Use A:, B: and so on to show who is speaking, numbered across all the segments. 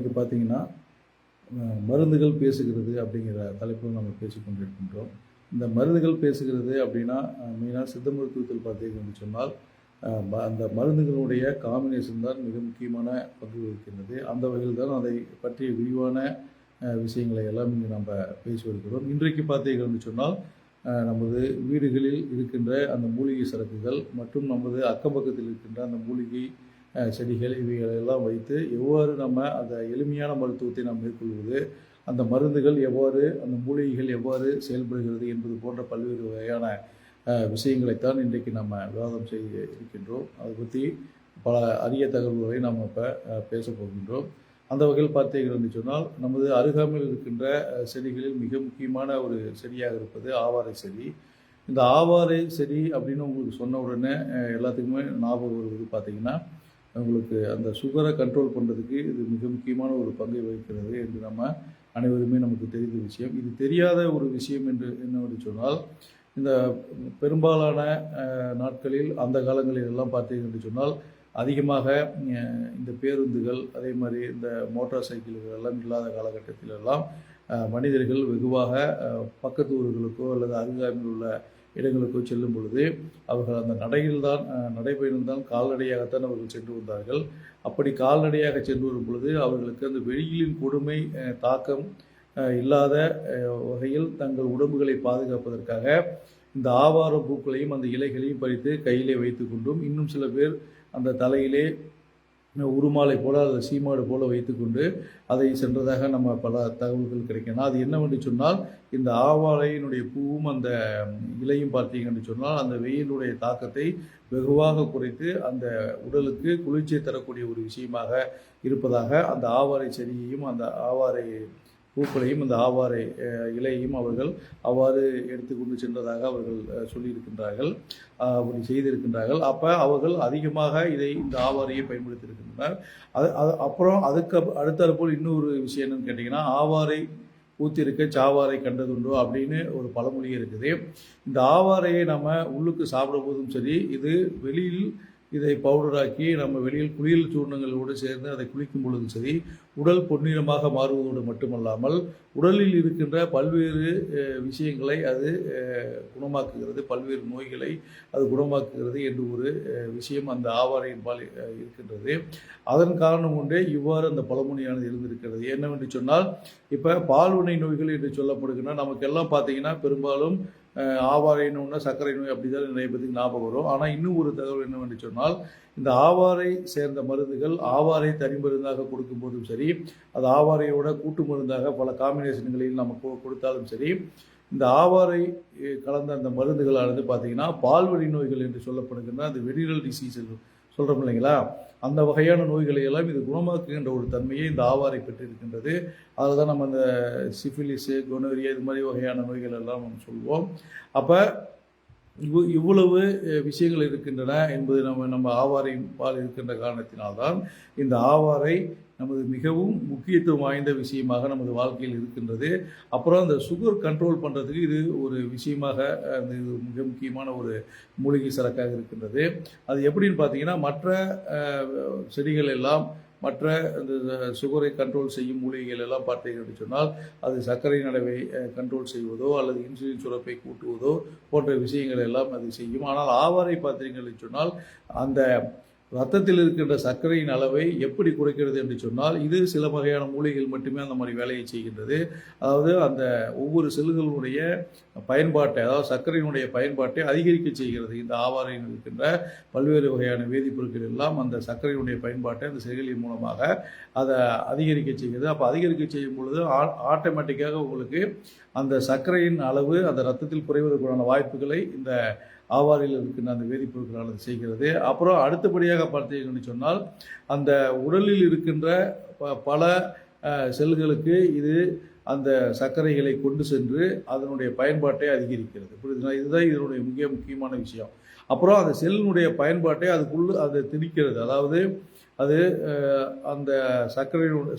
A: இன்றைக்கு பார்த்தீங்கன்னா, மருந்துகள் பேசுகிறது அப்படிங்கிற தலைப்பில் நம்ம பேசிக்கொண்டிருக்கின்றோம். இந்த மருந்துகள் பேசுகிறது அப்படின்னா, மெயினாக சித்த மருத்துவத்தில் பார்த்தீங்கன்னு சொன்னால், அந்த மருந்துகளுடைய காம்பினேஷன் தான் மிக முக்கியமான பங்கு வகிக்கின்றது. அந்த வகையில் தான் அதை பற்றிய விரிவான விஷயங்களை எல்லாம் இங்கு நம்ம பேசி வருகிறோம். இன்றைக்கு பார்த்தீங்கன்னு சொன்னால், நமது வீடுகளில் இருக்கின்ற அந்த மூலிகை சரக்குகள் மற்றும் நமது அக்கம் பக்கத்தில் இருக்கின்ற அந்த மூலிகை செடிகள் இவைகளெல்லாம் வைத்து எவ்வாறு நம்ம அந்த எளிமையான மருத்துவத்தை நாம் மேற்கொள்வது, அந்த மருந்துகள் எவ்வாறு, அந்த மூலிகைகள் எவ்வாறு செயல்படுகிறது என்பது போன்ற பல்வேறு வகையான விஷயங்களைத்தான் இன்றைக்கு நம்ம விவாதம் செய்ய இருக்கின்றோம். அதை பற்றி பல அரிய தகவல்களை நாம் இப்போ பேச போகின்றோம். அந்த வகையில் பார்த்தீங்கன்னு சொன்னால், நமது அருகாமையில் இருக்கின்ற செடிகளில் மிக முக்கியமான ஒரு செடியாக இருப்பது ஆவாரை செடி. இந்த ஆவாரை செடி அப்படின்னு உங்களுக்கு சொன்ன உடனே எல்லாத்துக்குமே ஞாபகம் வருவது பார்த்திங்கன்னா, உங்களுக்கு அந்த சுகரை கண்ட்ரோல் பண்ணுறதுக்கு இது மிக முக்கியமான ஒரு பங்கை வகிக்கிறது என்று நம்ம அனைவருமே நமக்கு தெரிந்த விஷயம். இது தெரியாத ஒரு விஷயம் என்று என்னவென்று சொன்னால், இந்த பெரும்பாலான நாட்களில் அந்த காலங்களில் எல்லாம் பார்த்தீங்கன்னு சொன்னால், அதிகமாக இந்த பேருந்துகள் அதே மாதிரி இந்த மோட்டார் சைக்கிள்கள் எல்லாம் இல்லாத காலகட்டத்திலெல்லாம் மனிதர்கள் வெகுவாக பக்கத்து ஊர்களுக்கோ அல்லது அருகாமையில் உள்ள இடங்களுக்கோ செல்லும் பொழுது அவர்கள் அந்த நடைபயணம்தான் கால்நடையாகத்தான் அவர்கள் சென்று வந்தார்கள். அப்படி கால்நடையாக சென்று வரும் பொழுது அவர்களுக்கு அந்த வெயிலின் கொடுமை தாக்கம் இல்லாத வகையில் தங்கள் உடம்புகளை பாதுகாப்பதற்காக இந்த ஆவார பூக்களையும் அந்த இலைகளையும் பறித்து கையிலே வைத்து கொண்டும், இன்னும் சில பேர் அந்த தலையிலே உருமாலை போல அல்லது சீமாடு போல வைத்துக்கொண்டு அதை சென்றதாக நம்ம பல தகவல்கள் கிடைக்கணும். அது என்னவென்று சொன்னால், இந்த ஆவாழையினுடைய பூவும் அந்த இலையும் பார்த்தீங்கன்னு சொன்னால் அந்த வெயிலுடைய தாக்கத்தை வெகுவாக குறைத்து அந்த உடலுக்கு குளிர்ச்சியை தரக்கூடிய ஒரு விஷயமாக இருப்பதாக அந்த ஆவாரை செடியையும் அந்த ஆவாரை பூக்களையும் அந்த ஆவாரை இலையையும் அவர்கள் அவ்வாறு எடுத்துக்கொண்டு சென்றதாக அவர்கள் சொல்லியிருக்கின்றார்கள், அப்படி செய்திருக்கின்றார்கள். அப்போ அவர்கள் அதிகமாக இந்த ஆவாரையை பயன்படுத்தியிருக்கின்றனர். அப்புறம் அடுத்தாற்போல் இன்னொரு விஷயம் என்னன்னு கேட்டிங்கன்னா, ஆவாரை பூத்திருக்க சாவாரை கண்டதுண்டோ அப்படின்னு ஒரு பழமொழி இருக்குது. இந்த ஆவாரையை நம்ம உள்ளுக்கு சாப்பிடும் போதும் சரி, இது வெளியில் இதை பவுடராக்கி நம்ம வெளியில் குளியல் சூர்ணங்களோடு சேர்ந்து அதை குளிக்கும் பொழுதும் சரி, உடல் பொன்னிறமாக மாறுவதோடு மட்டுமல்லாமல் உடலில் இருக்கின்ற பல்வேறு விஷயங்களை அது குணமாக்குகிறது, பல்வேறு நோய்களை அது குணமாக்குகிறது என்று ஒரு விஷயம் அந்த ஆவாரையின் பால் இருக்கின்றது. அதன் காரணம் கொண்டே இவ்வாறு அந்த பழமொழியானது இருந்திருக்கிறது. என்னவென்று சொன்னால், இப்போ பால்வினை நோய்கள் என்று சொல்லப்படுகின்ற நமக்கெல்லாம் பார்த்தீங்கன்னா பெரும்பாலும் ஆவாரை நோய்னா சர்க்கரை நோய் அப்படிதான் நிறைய பேருக்கு ஞாபகம் வரும். ஆனால் இன்னும் ஒரு தகவல் என்னவென்று சொன்னால், இந்த ஆவாரை சேர்ந்த மருந்துகள் ஆவாரை தனி மருந்தாக கொடுக்கும் போதும் சரி, அது ஆவாரையோட கூட்டு மருந்தாக பல காம்பினேஷன்களில் நம்ம கொடுத்தாலும் சரி, இந்த ஆவாரை கலந்த அந்த மருந்துகளானது பார்த்தீங்கன்னா பால்வழி நோய்கள் என்று சொல்லப்படுகின்ற அந்த வெரினல் டிசீஸ் சொல்கிறோம் இல்லைங்களா, அந்த வகையான நோய்களை எல்லாம் இது குணமாக்குகின்ற ஒரு தன்மையை இந்த ஆவாரை பெற்றிருக்கின்றது. அதில் தான் நம்ம இந்த சிஃபிலிஸு, கொனோரியா இது மாதிரி வகையான நோய்கள் எல்லாம் நம்ம சொல்வோம். அப்போ இவ்வளவு விஷயங்கள் இருக்கின்றன என்பது நம்ம ஆவாரை பால் இருக்கின்ற காரணத்தினால்தான் இந்த ஆவாரை நமது மிகவும் முக்கியத்துவம் வாய்ந்த விஷயமாக நமது வாழ்க்கையில் இருக்கின்றது. அப்புறம் அந்த சுகர் கண்ட்ரோல் பண்ணுறதுக்கு இது ஒரு விஷயமாக இது மிக முக்கியமான ஒரு மூலிகை சரக்காக இருக்கின்றது. அது எப்படின்னு பார்த்தீங்கன்னா, மற்ற செடிகள் எல்லாம் மற்ற இந்த சுகரை கண்ட்ரோல் செய்யும் மூலிகைகள் எல்லாம் பார்த்தீங்கன்னு சொன்னால், அது சர்க்கரை அளவை கண்ட்ரோல் செய்வதோ அல்லது இன்சுலின் சுரப்பை கூட்டுவதோ போன்ற விஷயங்கள் எல்லாம் அது செய்யும். ஆனால் ஆவாரை பார்த்தீங்கன்னு சொன்னால், அந்த ரத்தத்தில் இருக்கின்ற சர்க்கரையின் அளவை எப்படி குறைக்கிறது என்று சொன்னால், இது சில வகையான மூலிகைகள் மட்டுமே அந்த மாதிரி வேலையை செய்கின்றது. அதாவது அந்த ஒவ்வொரு செல்களுடைய பயன்பாட்டை, அதாவது சர்க்கரையினுடைய பயன்பாட்டை அதிகரிக்க செய்கிறது. இந்த ஆவாரையில் இருக்கின்ற பல்வேறு வகையான வேதிப்பொருட்கள் எல்லாம் அந்த சர்க்கரையினுடைய பயன்பாட்டை அந்த செல்களின் மூலமாக அதை அதிகரிக்க செய்கிறது. அப்போ அதிகரிக்க செய்யும் பொழுது ஆட்டோமேட்டிக்காக உங்களுக்கு அந்த சர்க்கரையின் அளவு அந்த ரத்தத்தில் குறைவதற்கான வாய்ப்புகளை இந்த ஆவாரில் இருக்கின்ற அந்த வேதிப்பொருட்களானது செய்கிறது. அப்புறம் அடுத்தபடியாக பார்த்தீங்கன்னு சொன்னால், அந்த உடலில் இருக்கின்ற பல செல்களுக்கு இது அந்த சர்க்கரைகளை கொண்டு சென்று அதனுடைய பயன்பாட்டை அதிகரிக்கிறது. புரியுதுங்களா? இதுதான் இதனுடைய மிக முக்கியமான விஷயம். அப்புறம் அந்த செல்லினுடைய பயன்பாட்டை அதுக்குள்ளே அதை திணிக்கிறது. அதாவது அது அந்த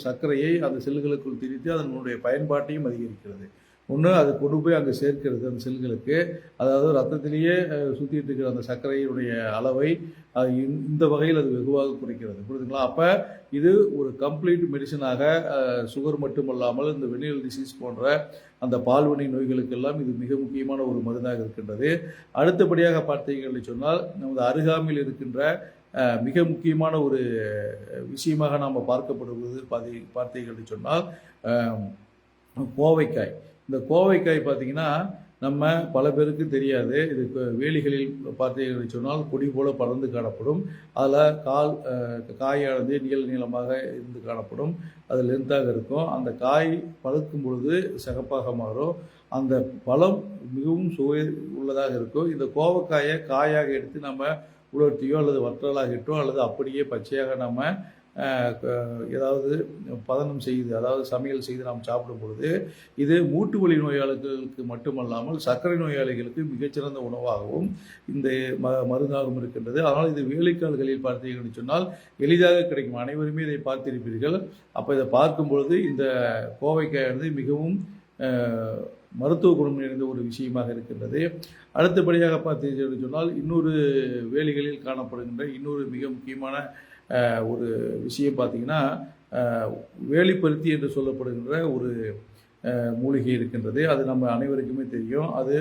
A: சர்க்கரையை அந்த செல்களுக்குள் திணித்து அதனுடைய பயன்பாட்டையும் அதிகரிக்கிறது. ஒன்று அது கொண்டு போய் அங்கே சேர்க்கிறது அந்த செல்களுக்கு, அதாவது ரத்தத்திலேயே சுற்றிட்டு இருக்கிற அந்த சர்க்கரையினுடைய அளவை இந்த வகையில் அது வெகுவாக குறைக்கிறது. புரியுதுங்களா? அப்போ இது ஒரு கம்ப்ளீட் மெடிசனாக சுகர் மட்டுமல்லாமல் இந்த வெனியல் டிசீஸ் போன்ற அந்த பால்வினை நோய்களுக்கெல்லாம் இது மிக முக்கியமான ஒரு மருந்தாக இருக்கின்றது. அடுத்தபடியாக பார்த்தீர்கள் சொன்னால் நமது அருகாமையில் இருக்கின்ற மிக முக்கியமான ஒரு விஷயமாக நாம் பார்க்கப்படுவது பார்த்தீர்கள் சொன்னால் கோவைக்காய். இந்த கோவைக்காய் பார்த்தீங்கன்னா நம்ம பல பேருக்கு தெரியாது. இது வேலிகளில் பார்த்தீர்கள் சொன்னால் கொடி போல பறந்து காணப்படும். அதில் காயானது நீளமாக இருந்து காணப்படும். அது லென்த்தாக இருக்கும். அந்த காய் பழுக்கும் பொழுது சிகப்பாக மாறும். அந்த பழம் மிகவும் சுவை உள்ளதாக இருக்கும். இந்த கோவைக்காயை காயாக எடுத்து நம்ம உலர்த்தியோ அல்லது வற்றலாக இட்டோ அல்லது அப்படியே பச்சையாக நம்ம ஏதாவது பதனம் செய்து, அதாவது சமையல் செய்து நாம் சாப்பிடும் பொழுது இது மூட்டு வலி நோயாளிகளுக்கு மட்டுமல்லாமல் சர்க்கரை நோயாளிகளுக்கு மிகச்சிறந்த உணவாகவும் இந்த மருந்தாகவும் இருக்கின்றது. அதனால் இது வேலைக்கால்களில் பார்த்தீங்கன்னு சொன்னால் எளிதாக கிடைக்கும். அனைவருமே இதை பார்த்திருப்பீர்கள். அப்போ இதை பார்க்கும் பொழுது இந்த கோவைக்காயானது மிகவும் மருத்துவ குணம் நிறைந்த ஒரு விஷயமாக இருக்கின்றது. அடுத்தபடியாக பார்த்தீங்கன்னு சொன்னால் இன்னொரு வேலிகளில் காணப்படுகின்ற இன்னொரு மிக முக்கியமான ஒரு விஷயம் பார்த்தீங்கன்னா வேலிப்பருத்தி என்று சொல்லப்படுகின்ற ஒரு மூலிகை இருக்கின்றது. அது நம்ம அனைவருக்குமே தெரியும். அது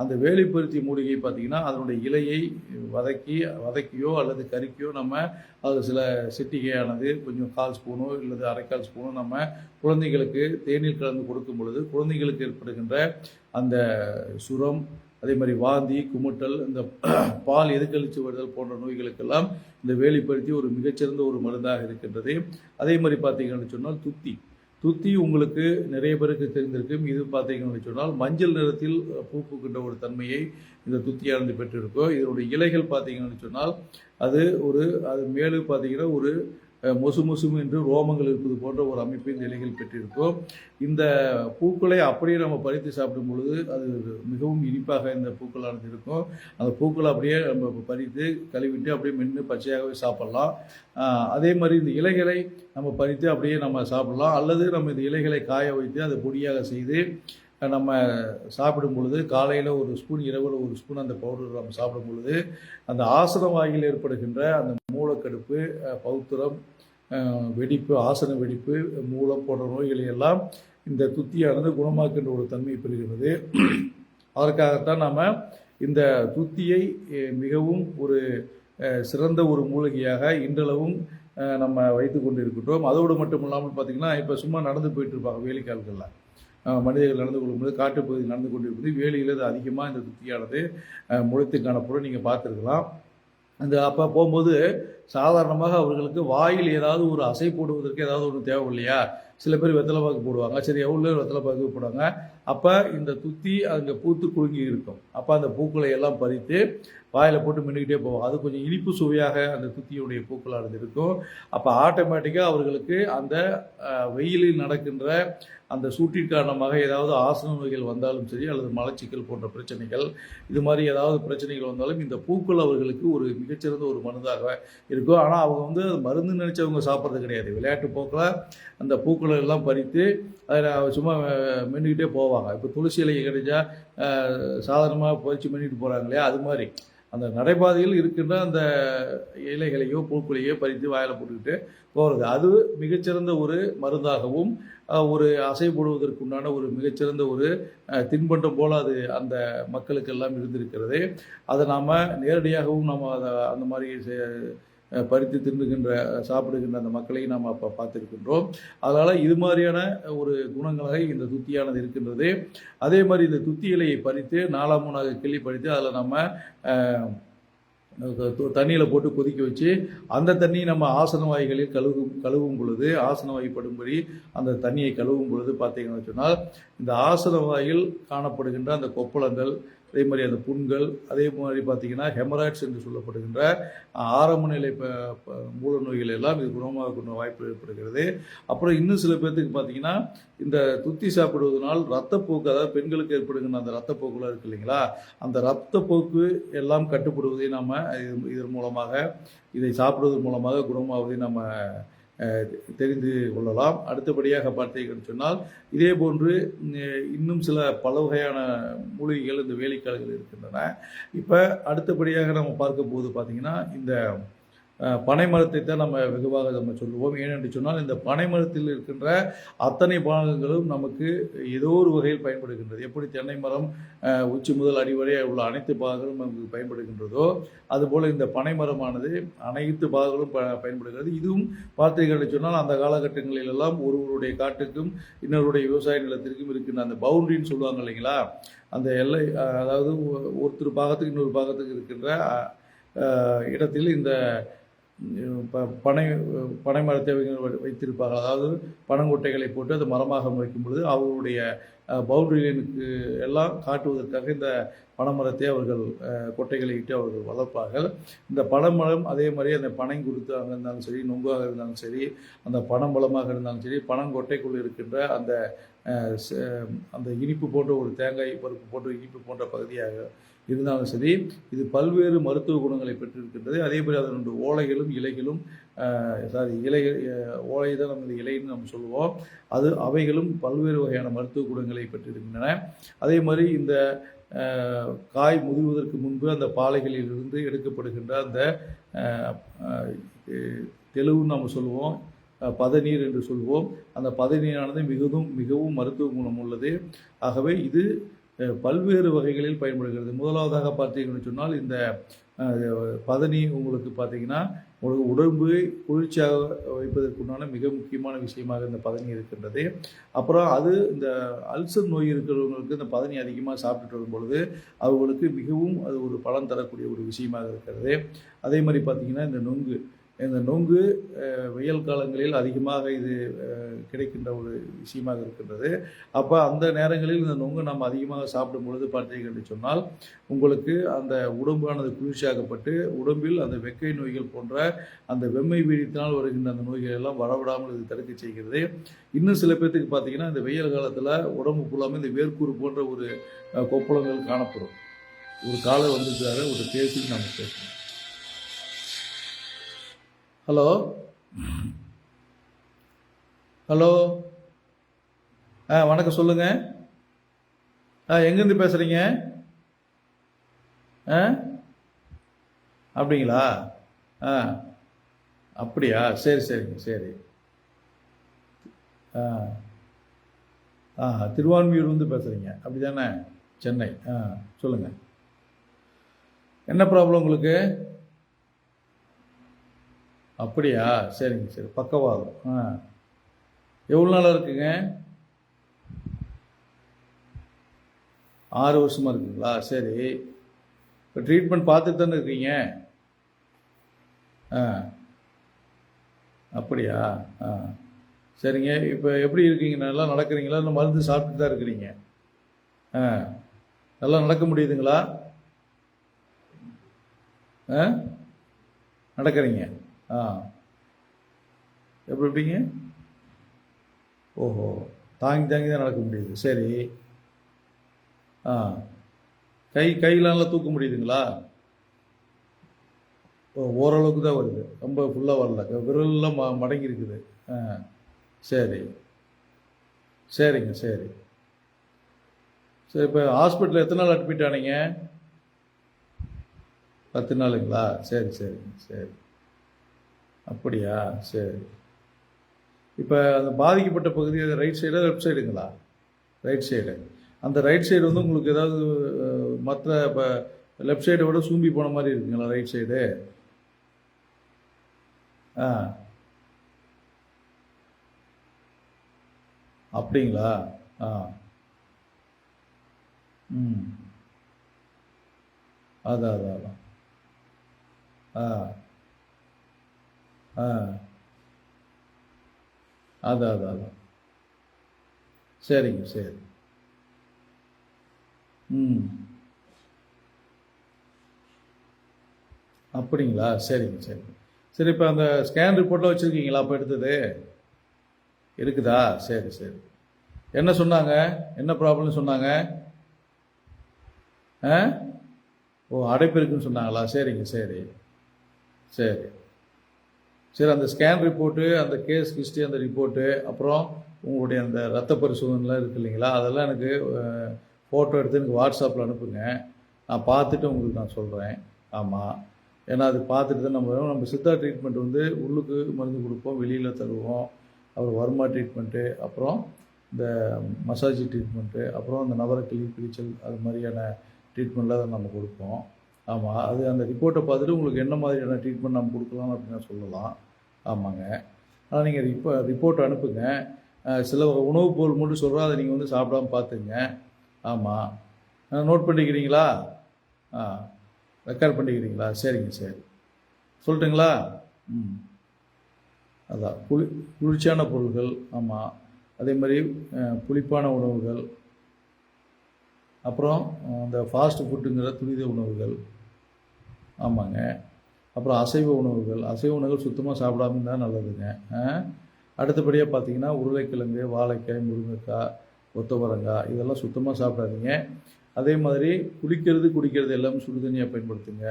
A: அந்த வேலிப்பருத்தி மூலிகை பார்த்திங்கன்னா அதனுடைய இலையை வதக்கியோ அல்லது கறிக்கியோ நம்ம அதில் சில சிட்டிகையானது கொஞ்சம் 1/4 ஸ்பூனோ அல்லது 1/4 ஸ்பூனோ நம்ம குழந்தைகளுக்கு தேநீர் கலந்து கொடுக்கும் பொழுது குழந்தைகளுக்கு ஏற்படுகின்ற அந்த சுரம், அதே மாதிரி வாந்தி, குமுட்டல், இந்த பால் எதுக்கழிச்சு வருதல் போன்ற நோய்களுக்கெல்லாம் இந்த வேலிப்பருத்தி ஒரு மிகச்சிறந்த ஒரு மருந்தாக இருக்கின்றது. அதே மாதிரி பார்த்தீங்கன்னு சொன்னால் துத்தி உங்களுக்கு நிறைய பேருக்கு தெரிந்திருக்கும். இது பார்த்தீங்கன்னு சொன்னால் மஞ்சள் நிறத்தில் பூக்குகின்ற ஒரு தன்மையை இந்த துத்தியானது பெற்றிருக்கும். இதனுடைய இலைகள் பார்த்தீங்கன்னு சொன்னால் அது மேலும் பார்த்தீங்கன்னா ஒரு மொசு என்று ரோமங்கள் இருப்பது போன்ற ஒரு அமைப்பை இந்த இலைகள் பெற்றிருக்கும். இந்த பூக்களை அப்படியே நம்ம பறித்து சாப்பிடும் பொழுது அது மிகவும் இனிப்பாக இந்த பூக்களானது இருக்கும். அந்த பூக்களை அப்படியே நம்ம பறித்து கழுவிட்டு அப்படியே மென்று பச்சையாகவே சாப்பிடலாம். அதே மாதிரி இந்த இலைகளை நம்ம பறித்து அப்படியே நம்ம சாப்பிடலாம். அல்லது நம்ம இந்த இலைகளை காய வைத்து அதை பொடியாக செய்து நம்ம சாப்பிடும் பொழுது காலையில் ஒரு ஸ்பூன், இரவில் ஒரு ஸ்பூன் அந்த பவுடர் நம்ம சாப்பிடும் பொழுது அந்த ஆசன வாயில் ஏற்படுகின்ற அந்த மூலக்கடுப்பு, பௌத்திரம், வெடிப்பு, ஆசன வெடிப்பு, மூலம் போன்ற நோய்களை எல்லாம் இந்த துத்தியானது குணமாக்கின்ற ஒரு தன்மை பெறுகிறது. அதற்காகத்தான் நாம் இந்த துத்தியை மிகவும் ஒரு சிறந்த ஒரு மூலிகையாக இன்றளவும் நம்ம வைத்து கொண்டு இருக்கின்றோம். அதோடு மட்டும் இல்லாமல் பார்த்திங்கன்னா இப்போ சும்மா நடந்து போயிட்டு இருப்பாங்க வேலிக்கால்களில் மனிதர்கள் நடந்து கொள்ளும்போது காட்டுப்பகுதியில் நடந்து கொண்டிருப்பது வேலியில் அது அதிகமாக இந்த துத்தியானது முளைத்து காணப்படும். நீங்கள் பார்த்துருக்கலாம். அப்போ போகும்போது சாதாரணமாக அவர்களுக்கு வாயில் ஏதாவது ஒரு அசை போடுவதற்கு ஏதாவது ஒன்று தேவை இல்லையா? சில பேர் வெத்தலைப்பாக்கு போடுவாங்க. சரி, எவ்வளோ வெத்தலைப்பாக்கு போடுவாங்க. அப்போ இந்த துத்தி அங்கே பூத்து குலுங்கி இருக்கும். அப்போ அந்த பூக்களை எல்லாம் பறித்து வாயில் போட்டு மின்னுக்கிட்டே போவோம். அது கொஞ்சம் இனிப்பு சுவையாக அந்த துத்தியுடைய பூக்களானது இருக்கும். அப்போ ஆட்டோமேட்டிக்காக அவர்களுக்கு அந்த வெயிலில் நடக்கின்ற அந்த சூட்டின் காரணமாக ஏதாவது ஆசன நோய்கள் வந்தாலும் சரி, அல்லது மலச்சிக்கல் போன்ற பிரச்சனைகள், இது மாதிரி ஏதாவது பிரச்சனைகள் வந்தாலும் இந்த பூக்கள் அவர்களுக்கு ஒரு மிகச்சிறந்த ஒரு மருந்தாக இருக்கும். ஆனால் அவங்க அது மருந்து நினைச்சவங்க சாப்பிட்றது கிடையாது. விளையாட்டு போக்கில் அந்த பூக்களை எல்லாம் பறித்து அதில் சும்மா மென்னுக்கிட்டே போவாங்க. இப்போ துளசி இலையை கிடைச்சா சாதாரணமாக பறித்து மென்னிட்டு போகிறாங்க இல்லையா? அது மாதிரி அந்த நடைபாதையில் இருக்கின்ற அந்த இலைகளையோ பூக்களையோ பறித்து வாயில் போட்டுக்கிட்டு போகிறது அது மிகச்சிறந்த ஒரு மருந்தாகவும் ஒரு அசை போடுவதற்குண்டான ஒரு மிகச்சிறந்த ஒரு தின்பண்டம் போல் அது அந்த மக்களுக்கெல்லாம் இருந்திருக்கிறது. அதை நாம் நேரடியாகவும் நம்ம அதை அந்த மாதிரி பறித்து சாப்பிடுகின்ற அந்த மக்களையும் நாம் அப்போ பார்த்துருக்கின்றோம். அதனால் இது மாதிரியான ஒரு குணங்களாக இந்த துத்தியானது இருக்கின்றது. அதே மாதிரி இந்த துத்தி இலையை பறித்து 4 3 கிள்ளி பறித்து அதில் நம்ம தண்ணியில் போட்டு கொதிக்க வச்சு அந்த தண்ணியை நம்ம ஆசன வாய்களில் கழுவும் பொழுது, ஆசன வாய்ப்படும்படி அந்த தண்ணியை கழுவும் பொழுது பார்த்தீங்கன்னு சொன்னால் இந்த ஆசன வாயில் காணப்படுகின்ற அந்த கொப்பளங்கள், அதே மாதிரி அந்த புண்கள், அதே மாதிரி பார்த்திங்கன்னா ஹெமராய்ட்ஸ் என்று சொல்லப்படுகின்ற ஆரம்ப நிலை மூல நோய்கள் எல்லாம் இது குணமாக வாய்ப்பு ஏற்படுகிறது. அப்புறம் இன்னும் சில பேர்த்துக்கு பார்த்திங்கன்னா இந்த துத்தி சாப்பிடுவதனால் ரத்தப்போக்கு, அதாவது பெண்களுக்கு ஏற்படுகின்ற அந்த ரத்தப்போக்குலாம் இருக்குது இல்லைங்களா, அந்த ரத்தப்போக்கு எல்லாம் கட்டுப்படுவதை நம்ம இதன் மூலமாக, இதை சாப்பிடுவதன் மூலமாக குணமாவதை நம்ம தெரிந்து கொள்ளலாம். அடுத்தபடியாக பார்த்தீங்கன்னு சொன்னால், இதே போன்று இன்னும் சில பல வகையான மூலிகைகள் இந்த வேலிக்காடுகள் இருக்கின்றன. இப்ப அடுத்தபடியாக நம்ம பார்க்கும்போது பார்த்தீங்கன்னா, இந்த பனை மரத்தை தான் நம்ம வெகுவாக நம்ம சொல்லுவோம். ஏனென்று சொன்னால், இந்த பனை மரத்தில் இருக்கின்ற அத்தனை பாகங்களும் நமக்கு ஏதோ ஒரு வகையில் பயன்படுகின்றது. எப்படி தென்னை மரம் உச்சி முதல் அடிவரை உள்ள அனைத்து பாகங்களும் நமக்கு பயன்படுகின்றதோ, அதுபோல் இந்த பனை மரமானது அனைத்து பாகங்களும் பயன்படுகிறது. இதுவும் பார்த்தீர்கள் சொன்னால், அந்த காலகட்டங்களிலெல்லாம் ஒருவருடைய காட்டுக்கும் இன்னொருடைய விவசாய நிலத்திற்கும் இருக்கின்ற அந்த பவுண்டரின்னு சொல்லுவாங்க இல்லைங்களா, அந்த எல்லை, அதாவது ஒருத்தர் பாகத்துக்கு இன்னொரு பாகத்துக்கு இருக்கின்ற இடத்தில் இந்த பனை மரத்தை வைத்திருப்பார்கள். அதாவது பனங்கொட்டைகளை போட்டு அது மரமாக வைக்கும் பொழுது அவர்களுடைய பவுண்டரிகளுக்கு எல்லாம் காட்டுவதற்காக இந்த பனைமரத்தை அவர்கள் கொட்டைகளை இட்டு அவர்கள் வளர்ப்பார்கள். இந்த பனைமரம் அதே மாதிரி அந்த பனை குருத்தாக இருந்தாலும் சரி, நொங்காக இருந்தாலும் சரி, அந்த பனம்பழமாக இருந்தாலும் சரி, பனங்கொட்டைக்குள் இருக்கின்ற அந்த அந்த இனிப்பு போன்ற ஒரு தேங்காய் பருப்பு போன்ற இனிப்பு போன்ற பகுதியாக இருந்தாலும் சரி, இது பல்வேறு மருத்துவ குணங்களை பெற்றிருக்கின்றது. அதே போல் அதனுடைய ஓலைகளும் இலைகளும், ஓலை தான் நம்ம இலைன்னு நம்ம சொல்லுவோம், அவைகளும் பல்வேறு வகையான மருத்துவ குணங்களை பெற்றிருக்கின்றன. அதே மாதிரி இந்த காய் முதிர்வதற்கு முன்பு அந்த பாலைகளிலிருந்து எடுக்கப்படுகின்ற அந்த தெளுவுன்னு நம்ம சொல்லுவோம், பதநீர் என்று சொல்வோம். அந்த பதநீரானது மிகவும் மருத்துவ குணம் உள்ளது. ஆகவே இது பல்வேறு வகைகளில் பயன்படுகிறது. முதலாவதாக பார்த்தீங்கன்னு சொன்னால், இந்த பதநீர் உங்களுக்கு பார்த்தீங்கன்னா உங்களுக்கு உடம்பை குளிர்ச்சியாக வைப்பதற்குண்டான மிக முக்கியமான விஷயமாக இந்த பதநீர் இருக்கின்றது. அப்புறம் அது இந்த அல்சர் நோய் இருக்கிறவங்களுக்கு இந்த பதநீர் அதிகமாக சாப்பிட்டுட்டு வரும் பொழுது அவர்களுக்கு மிகவும் அது ஒரு பலன் தரக்கூடிய ஒரு விஷயமாக இருக்கிறது. அதே மாதிரி பார்த்தீங்கன்னா, இந்த நொங்கு வெயில் காலங்களில் அதிகமாக இது கிடைக்கின்ற ஒரு விஷயமாக இருக்கின்றது. அப்போ அந்த நேரங்களில் இந்த நொங்கு நம்ம அதிகமாக சாப்பிடும் பொழுது பார்த்தீங்கன்னு சொன்னால், உங்களுக்கு அந்த உடம்பானது குளிர்ச்சியாகப்பட்டு உடம்பில் அந்த வெக்கை நோய்கள் போன்ற அந்த வெம்மை வீழ்த்தினால் வருகின்ற அந்த நோய்கள் எல்லாம் வரவிடாமல் இது தடுக்க செய்கிறது. இன்னும் சில பேர்த்துக்கு பார்த்தீங்கன்னா, இந்த வெயில் காலத்தில் உடம்பு ஃபுல்லாமல் இந்த வேர்க்கூறு போன்ற ஒரு கொப்பளங்கள் காணப்படும். ஒரு காலம் வந்துருக்காரு, ஒரு பேசி நம்ம பேசணும். ஹலோ ஹலோ வணக்கம், சொல்லுங்கள். எங்கேருந்து பேசுகிறீங்க? அப்படிங்களா? அப்படியா? சரிங்க, சரி. திருவான்மியூர்லேருந்து பேசுகிறீங்க அப்படி தானே? சென்னை. சொல்லுங்கள், என்ன ப்ராப்ளம் உங்களுக்கு? அப்படியா? சரிங்க, சரி. பக்கவாதம். எவ்வளோ நாளாக இருக்குங்க? 6 வருஷமாக இருக்குங்களா? சரி. இப்போ ட்ரீட்மெண்ட் பார்த்துட்டு தானே இருக்கீங்க? அப்படியா? சரிங்க. இப்போ எப்படி இருக்கீங்க? நல்லா நடக்கிறீங்களா? இல்லை மருந்து சாப்பிட்டு தான் இருக்கிறீங்க? நல்லா நடக்க முடியுதுங்களா? நடக்கிறீங்க? எப்படிங்க? ஓஹோ, தாங்கி தான் நடக்க முடியுது. சரி. கையிலாம் தூக்க முடியுதுங்களா? ஓரளவுக்கு தான் வருது, ரொம்ப ஃபுல்லாக வரல. விரல்லாம் மடங்கி இருக்குது. சரி, சரிங்க, சரி. இப்போ ஹாஸ்பிட்டலில் எத்தனை நாள் அட்மிட் ஆனீங்க? 10 நாளுங்களா? சரி. அப்படியா? சரி. இப்போ அந்த பாதிக்கப்பட்ட பகுதி ரைட் சைடா லெஃப்ட் சைடுங்களா? Right side. அந்த ரைட் சைடு வந்து உங்களுக்கு ஏதாவது மற்ற இப்போ லெஃப்ட் சைடை விட சூம்பி போன மாதிரி இருக்குங்களா ரைட் சைடு? அப்படிங்களா? அதான். அதான். சரிங்க, சரி. அப்படிங்களா? சரிங்க, சரி. சரி, இப்போ அந்த ஸ்கேன் ரிப்போர்ட்லாம் வச்சுருக்கீங்களா? அப்போ எடுத்தது இருக்குதா? சரி. என்ன சொன்னாங்க? என்ன ப்ராப்ளம்னு சொன்னாங்க? அடைப்பு இருக்குன்னு சொன்னாங்களா? சரிங்க, சரி. சரி, அந்த ஸ்கேன் ரிப்போர்ட்டு, அந்த கேஸ் ஹிஸ்ட்ரி, அந்த ரிப்போர்ட்டு, அப்புறம் உங்களுடைய அந்த ரத்த பரிசோதனைலாம் இருக்குது இல்லைங்களா, அதெல்லாம் எனக்கு ஃபோட்டோ எடுத்து எனக்கு வாட்ஸ்அப்பில் அனுப்புங்க. நான் பார்த்துட்டு உங்களுக்கு நான் சொல்கிறேன். ஆமாம். ஏன்னா அது பார்த்துட்டு தான் நம்ம சித்தா ட்ரீட்மெண்ட் வந்து உள்ளுக்கு மருந்து கொடுப்போம், வெளியில் தருவோம். அப்புறம் வர்மா ட்ரீட்மெண்ட்டு, அப்புறம் இந்த மசாஜ் ட்ரீட்மெண்ட்டு, அப்புறம் அந்த நவரக்கிளி பிரிச்சல் அது மாதிரியான ட்ரீட்மெண்ட்லாம் அதை நம்ம கொடுப்போம். ஆமாம். அது அந்த ரிப்போர்ட்டை பார்த்துட்டு உங்களுக்கு என்ன மாதிரியான ட்ரீட்மெண்ட் நம்ம கொடுக்கலாம் அப்படின்னு சொல்லலாம். ஆமாங்க. ஆனால் நீங்கள் ரிப்போர்ட் அனுப்புங்க. சில உணவுப் பொருள் மட்டும் சொல்கிறோம், அதை நீங்கள் வந்து சாப்பிடாம பார்த்துங்க. ஆமாம். நோட் பண்ணிக்கிறீங்களா? ஆ, ரெக்கார்ட் பண்ணிக்கிறீங்களா? சரிங்க, சரி. சொல்லட்டுங்களா? ம். அதான் குளிர்ச்சியான பொருள்கள். ஆமாம். அதே மாதிரி புளிப்பான உணவுகள், அப்புறம் அந்த ஃபாஸ்ட் ஃபுட்டுங்கிற துரித உணவுகள். ஆமாங்க. அப்புறம் அசைவ உணவுகள். அசைவ உணவுகள் சுத்தமாக சாப்பிடாம இருந்தால் நல்லதுங்க. அடுத்தபடியாக பார்த்தீங்கன்னா, உருளைக்கிழங்கு, வாழைக்காய், முருங்கைக்காய், கொத்தவரங்காய் இதெல்லாம் சுத்தமாக சாப்பிடாதீங்க. அதே மாதிரி குடிக்கிறது எல்லாமே சுடு தண்ணியாக பயன்படுத்துங்க.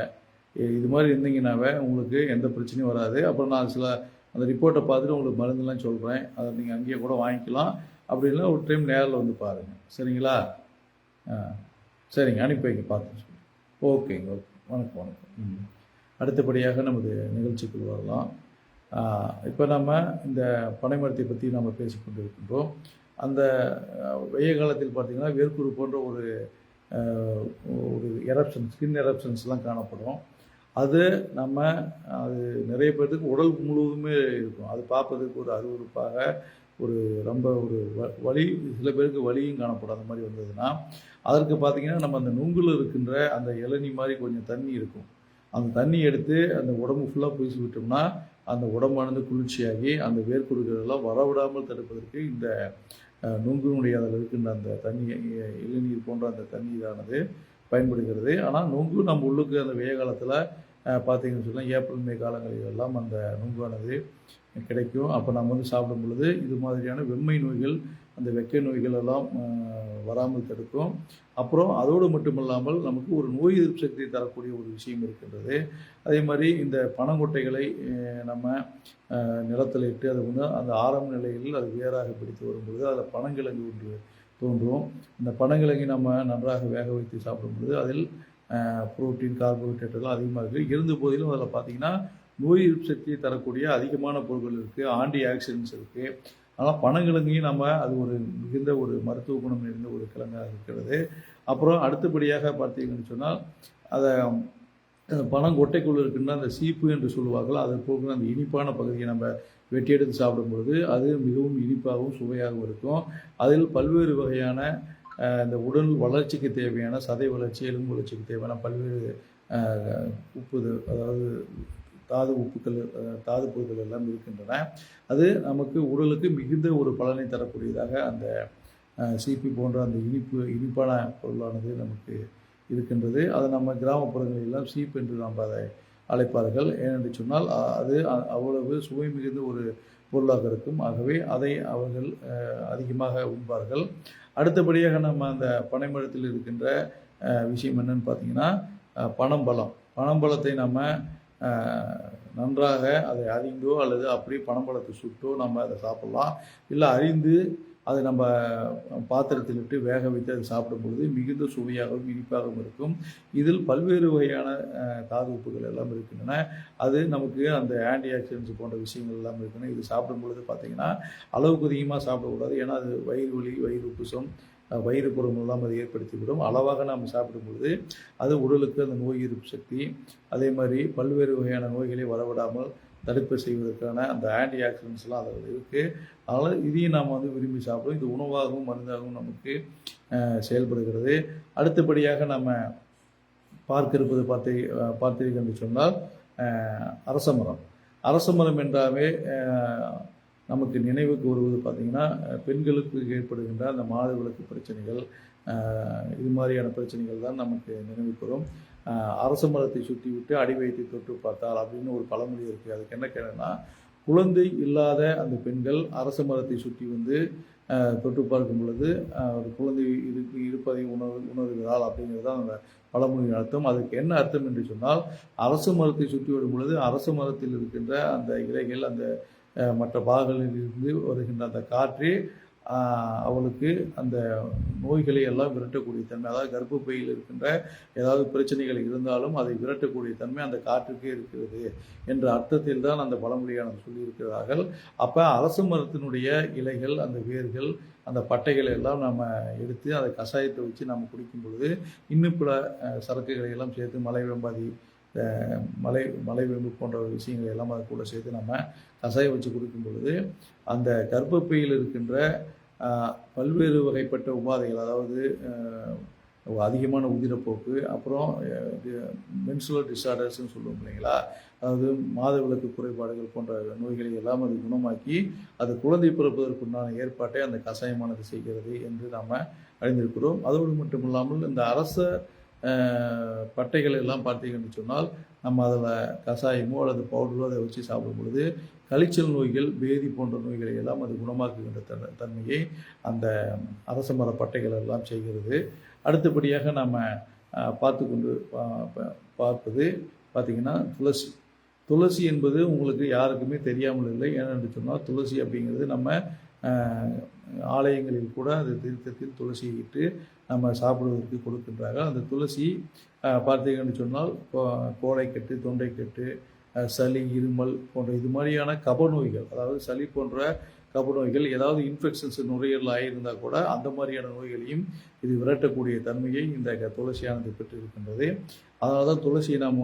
A: இது மாதிரி இருந்தீங்கன்னாவே உங்களுக்கு எந்த பிரச்சனையும் வராது. அப்புறம் நான் சில அந்த ரிப்போர்ட்டை பார்த்துட்டு உங்களுக்கு மருந்துலாம் சொல்கிறேன். அதை நீங்கள் அங்கேயே கூட வாங்கிக்கலாம். அப்படி இல்லைன்னா ஒரு டைம் நேரில் வந்து பாருங்கள். சரிங்களா? சரிங்க, அனுப்பி வைங்க, பார்த்து சொல்லுங்கள். ஓகேங்க, ஓகே. வணக்கம். அடுத்தபடியாக நமது நிகழ்ச்சிக்குள் வரலாம். இப்போ நம்ம இந்த பனைமரத்தை பற்றி நம்ம பேசிக்கொண்டு இருக்கின்றோம். அந்த வெய்ய காலத்தில் பார்த்திங்கன்னா வேர்க்குரு போன்ற ஒரு எரப்ஷன், ஸ்கின் எரப்ஷன்ஸ்லாம் காணப்படும். அது நிறைய பேர்த்துக்கு உடல் முழுவதுமே இருக்கும். அது பார்ப்பதற்கு ஒரு அருவருப்பாக, ரொம்ப வலி, சில பேருக்கு வலியும் காணப்படும். அந்த மாதிரி வந்ததுன்னா அதற்கு பார்த்திங்கன்னா நம்ம அந்த நுங்கில் இருக்கின்ற அந்த இளநீ மாதிரி கொஞ்சம் தண்ணி இருக்கும். அந்த தண்ணி எடுத்து அந்த உடம்பு ஃபுல்லாக பூசி விட்டோம்னா அந்த உடம்பானது குளிர்ச்சியாகி அந்த வேர்க்குருக்கள் எல்லாம் வரவிடாமல் தடுப்பதற்கு இந்த நுங்கினுடைய அதில் இருக்கின்ற அந்த தண்ணி, இளநீர் போன்ற அந்த தண்ணீரானது பயன்படுகிறது. ஆனால் நுங்கு நம்ம உள்ளுக்கு அந்த வெய்ய காலத்தில் பார்த்தீங்கன்னு சொன்னால் ஏப்ரல் மே காலங்களில் எல்லாம் அந்த நுங்கானது கிடைக்கும். அப்போ நம்ம வந்து சாப்பிடும் பொழுது இது மாதிரியான வெம்மை நோய்கள், அந்த வெக்கை நோய்கள் எல்லாம் வராமல் தடுக்கும். அப்புறம் அதோடு மட்டுமல்லாமல் நமக்கு ஒரு நோய் எதிர்ப்பு சக்தியை தரக்கூடிய ஒரு விஷயம் இருக்கின்றது. அதே மாதிரி இந்த பனங்கொட்டைகளை நம்ம நிலத்தில் இட்டு அதை வந்து அந்த ஆரம்ப நிலையில் அது வேறாக பிடித்து வரும்பொழுது அதில் பனங்கிழங்கு ஒன்று தோன்றும். இந்த பனங்கிழங்கை நம்ம நன்றாக வேக வைத்து சாப்பிடும் பொழுது அதில் புரோட்டீன், கார்போஹைட்ரேட்டெல்லாம் அதிகமாக இருக்குது. இருந்த போதிலும் அதில் பார்த்திங்கன்னா நோய் எதிர்ப்பு சக்தியை தரக்கூடிய அதிகமான பொருட்கள் இருக்குது, ஆன்டி ஆக்சிடென்ட்ஸ் இருக்குது. ஆனால் பனங்கிழங்கையும் அது ஒரு மிகுந்த ஒரு மருத்துவ குணம் நிறைந்த ஒரு கிழங்காக இருக்கிறது. அப்புறம் அடுத்தபடியாக பார்த்தீங்கன்னு சொன்னால் அதை பனங்கொட்டைக்குள் இருக்கின்ற அந்த சீப்பு என்று சொல்லுவார்கள், அதை போகிற அந்த இனிப்பான பகுதியை நம்ம வெட்டி எடுத்து சாப்பிடும்பொழுது அது மிகவும் இனிப்பாகவும் சுவையாகவும் இருக்கும். அதில் பல்வேறு வகையான இந்த உடல் வளர்ச்சிக்கு தேவையான சதை வளர்ச்சி, எலும்பு வளர்ச்சிக்கு தேவையான பல்வேறு அதாவது தாது உப்புக்கள், தாது பொருட்கள் எல்லாம் இருக்கின்றன. அது நமக்கு உடலுக்கு மிகுந்த ஒரு பலனை தரக்கூடியதாக அந்த சிபி போன்ற அந்த இனிப்பான பொருளானது நமக்கு இருக்கின்றது. அதை நம்ம கிராமப்புறங்களெல்லாம் சீப் என்று நாம் அதை அழைப்பார்கள். ஏனென்று சொன்னால் அது அவ்வளவு சுவை மிகுந்த ஒரு பொருளாக இருக்கும். ஆகவே அதை அவர்கள் அதிகமாக உண்பார்கள். அடுத்தபடியாக நம்ம அந்த பனைமரத்தில் இருக்கின்ற விஷயம் என்னன்னு பார்த்தீங்கன்னா பனம்பழத்தை நம்ம நன்றாக அதை அறிந்தோ அல்லது அப்படியே பனம்பழத்தை சுட்டோ நம்ம அதை சாப்பிட்லாம். இல்லை அறிந்து அதை நம்ம பாத்திரத்தில் விட்டு வேக வைத்து அதை சாப்பிடும் பொழுது மிகுந்த சுவையாகவும் இனிப்பாகவும் இருக்கும். இதில் பல்வேறு வகையான தாது உப்புகள் எல்லாம் இருக்கின்றன. அது நமக்கு அந்த ஆன்டி ஆக்சிடென்ட்ஸ் போன்ற விஷயங்கள் எல்லாம் இருக்கின்றன. இது சாப்பிடும் பொழுது பார்த்திங்கன்னா அளவுக்கு அதிகமாக சாப்பிடக்கூடாது. ஏன்னா அது வயிறு வலி, வயிறு உப்புசம், வயிறு புறம் எல்லாம் அதை ஏற்படுத்திவிடும். அளவாக நாம் சாப்பிடும் பொழுது அது உடலுக்கு அந்த நோய் எதிர்ப்பு சக்தி, அதே மாதிரி பல்வேறு வகையான நோய்களை வரவிடாமல் தடுப்பு செய்வதற்கான அந்த ஆன்டி ஆக்சிடென்ட்ஸ்லாம் அதில் இருக்குது. அதனால் இதையும் நாம் விரும்பி சாப்பிடுவோம். இது உணவாகவும் மருந்தாகவும் நமக்கு செயல்படுகிறது. அடுத்தபடியாக நம்ம பார்த்திருப்பது பார்த்தீர்கள் என்று சொன்னால் அரசமரம் என்றாவே நமக்கு நினைவுக்கு வருவது பார்த்திங்கன்னா பெண்களுக்கு ஏற்படுகின்ற அந்த மாதவிலக்கு பிரச்சனைகள், இது மாதிரியான பிரச்சனைகள் தான் நமக்கு நினைவுக்கு வரும். அரச மரத்தை சுற்றி விட்டு அடி வைத்து தொட்டு பார்த்தால் அப்படின்னு ஒரு பழமொழி இருக்குது. அதுக்கு என்ன கேட்டேன்னா, குழந்தை இல்லாத அந்த பெண்கள் அரச மரத்தை சுற்றி தொட்டு பார்க்கும் பொழுது ஒரு குழந்தை இருப்பதை உணர்கிறாள் அப்படிங்கிறது தான் அந்த பழமொழியின் அர்த்தம். அதுக்கு என்ன அர்த்தம் என்று சொன்னால், அரச மரத்தை சுற்றி வரும் பொழுது அரச மரத்தில் இருக்கின்ற அந்த இலைகள், அந்த மற்ற பாகங்களில் இருந்து வருகின்ற அந்த காற்றே அவளுக்கு அந்த நோய்களை எல்லாம் விரட்டக்கூடிய தன்மை, அதாவது கர்ப்பப்பையில் இருக்கின்ற ஏதாவது பிரச்சனைகள் இருந்தாலும் அதை விரட்டக்கூடிய தன்மை அந்த காற்றுக்கே இருக்கிறது என்ற அர்த்தத்தில் தான் அந்த பழமொழியானது சொல்லியிருக்கிறார்கள். அப்போ அரச மரத்தினுடைய இலைகள், அந்த வேர்கள், அந்த பட்டைகளை எல்லாம் நம்ம எடுத்து அதை கஷாயத்தை வச்சு நம்ம குடிக்கும் பொழுது இன்னும் பிற சரக்குகளை எல்லாம் சேர்த்து மலைவேம்பாதி, மலைவேம்பு போன்ற விஷயங்களை எல்லாம் அதை கூட சேர்த்து நம்ம கஷாயம் வச்சு குடிக்கும் பொழுது அந்த கர்ப்பப்பையில் இருக்கின்ற பல்வேறு வகைப்பட்ட உபாதைகள், அதாவது அதிகமான உதிரப்போக்கு, அப்புறம் மென்சுரல் டிஸார்டர்ஸ்ன்னு சொல்லுவோம் இல்லைங்களா, அதாவது மாதவிலக்கு குறைபாடுகள் போன்ற நோய்களை எல்லாம் அது குணமாக்கி அது குழந்தை பிறப்பதற்குண்டான ஏற்பாட்டை அந்த கஷாயமானது செய்கிறது என்று நாம் அறிந்திருக்கிறோம். அதோடு மட்டும் இல்லாமல் இந்த அரச பட்டைகள் எல்லாம் பார்த்தீங்கன்னு சொன்னால் நம்ம அதில் கஷாயமோ அல்லது பவுடரோ அதை வச்சு சாப்பிடும் பொழுது கழிச்சல் நோய்கள், பேதி போன்ற நோய்களை எல்லாம் அது குணமாக்குகின்ற தன்மையை அந்த அரச மர பட்டைகள் எல்லாம் செய்கிறது. அடுத்தபடியாக நம்ம பார்ப்பது பார்த்திங்கன்னா துளசி என்பது உங்களுக்கு யாருக்குமே தெரியாமல் இல்லை. ஏனென்று சொன்னால் துளசி அப்படிங்கிறது நம்ம ஆலயங்களில் கூட அது தீர்த்தத்தில் துளசியை இட்டு நம்ம சாப்பிடுவதற்கு கொடுக்கின்றார்கள். அந்த துளசி பார்த்தீங்கன்னு சொன்னால் கோழைக்கட்டு, தொண்டைக்கட்டு, சளி, இருமல் போன்ற இது மாதிரியான கப நோய்கள், அதாவது சளி போன்ற கப நோய்கள், ஏதாவது இன்ஃபெக்ஷன்ஸ் நுரையீரல் ஆகியிருந்தால் கூட அந்த மாதிரியான நோய்களையும் இது விரட்டக்கூடிய தன்மையை இந்த துளசியானது பெற்றிருக்கின்றது. அதனால தான் துளசியை நாம்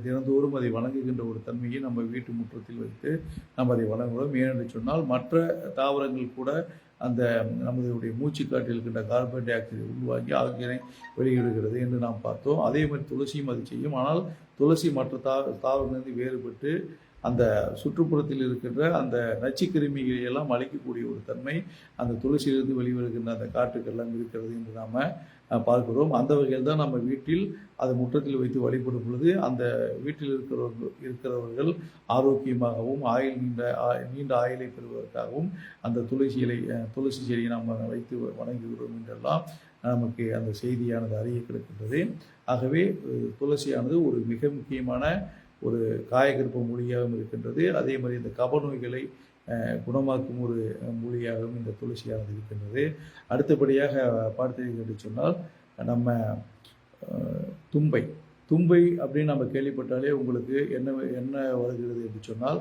A: தினந்தோறும் அதை வணங்குகின்ற ஒரு தன்மையை நம்ம வீட்டு முற்றத்தில் வைத்து நம்ம அதை வணங்குகிறோம். ஏனென்று சொன்னால் மற்ற தாவரங்கள் கூட அந்த நம்மளுடைய மூச்சுக்காட்டில் இருக்கின்ற கார்பன் டை ஆக்சைடை உள்வாங்கி ஆக்சிஜனை வெளியிடுகிறது என்று நாம் பார்த்தோம். அதே மாதிரி துளசியும் அது செய்யும். ஆனால் துளசி மற்ற தாவரங்களிலிருந்து வேறுபட்டு அந்த சுற்றுப்புறத்தில் இருக்கின்ற அந்த நச்சுக்கிருமிகளை எல்லாம் அழிக்கக்கூடிய ஒரு தன்மை அந்த துளசியிலிருந்து வெளிவருகின்ற அந்த காற்றுக்கெல்லாம் இருக்கிறது என்று நாம் பார்க்கிறோம். அந்த வகையில் தான் நம்ம வீட்டில் அதை முற்றத்தில் வைத்து வழிபடும் பொழுது அந்த வீட்டில் இருக்கிறவர்கள் ஆரோக்கியமாகவும் நீண்ட ஆயுளை பெறுவதற்காகவும் அந்த துளசி செடியை நாம் வைத்து வணங்குகிறோம் என்றெல்லாம் நமக்கு அந்த செய்தியானது அறிய கிடைக்கின்றது. ஆகவே துளசியானது ஒரு மிக முக்கியமான ஒரு காயகற்ப மூலிகையாகவும் இருக்கின்றது. அதே மாதிரி இந்த கப நோய்களை குணமாக்கும் ஒரு மூலிகையாகவும் இந்த துளசியானது இருக்கின்றது. அடுத்தபடியாக பார்த்தீர்கள் என்று சொன்னால் நம்ம தும்பை அப்படின்னு நம்ம கேள்விப்பட்டாலே உங்களுக்கு என்ன வருகிறது என்று சொன்னால்,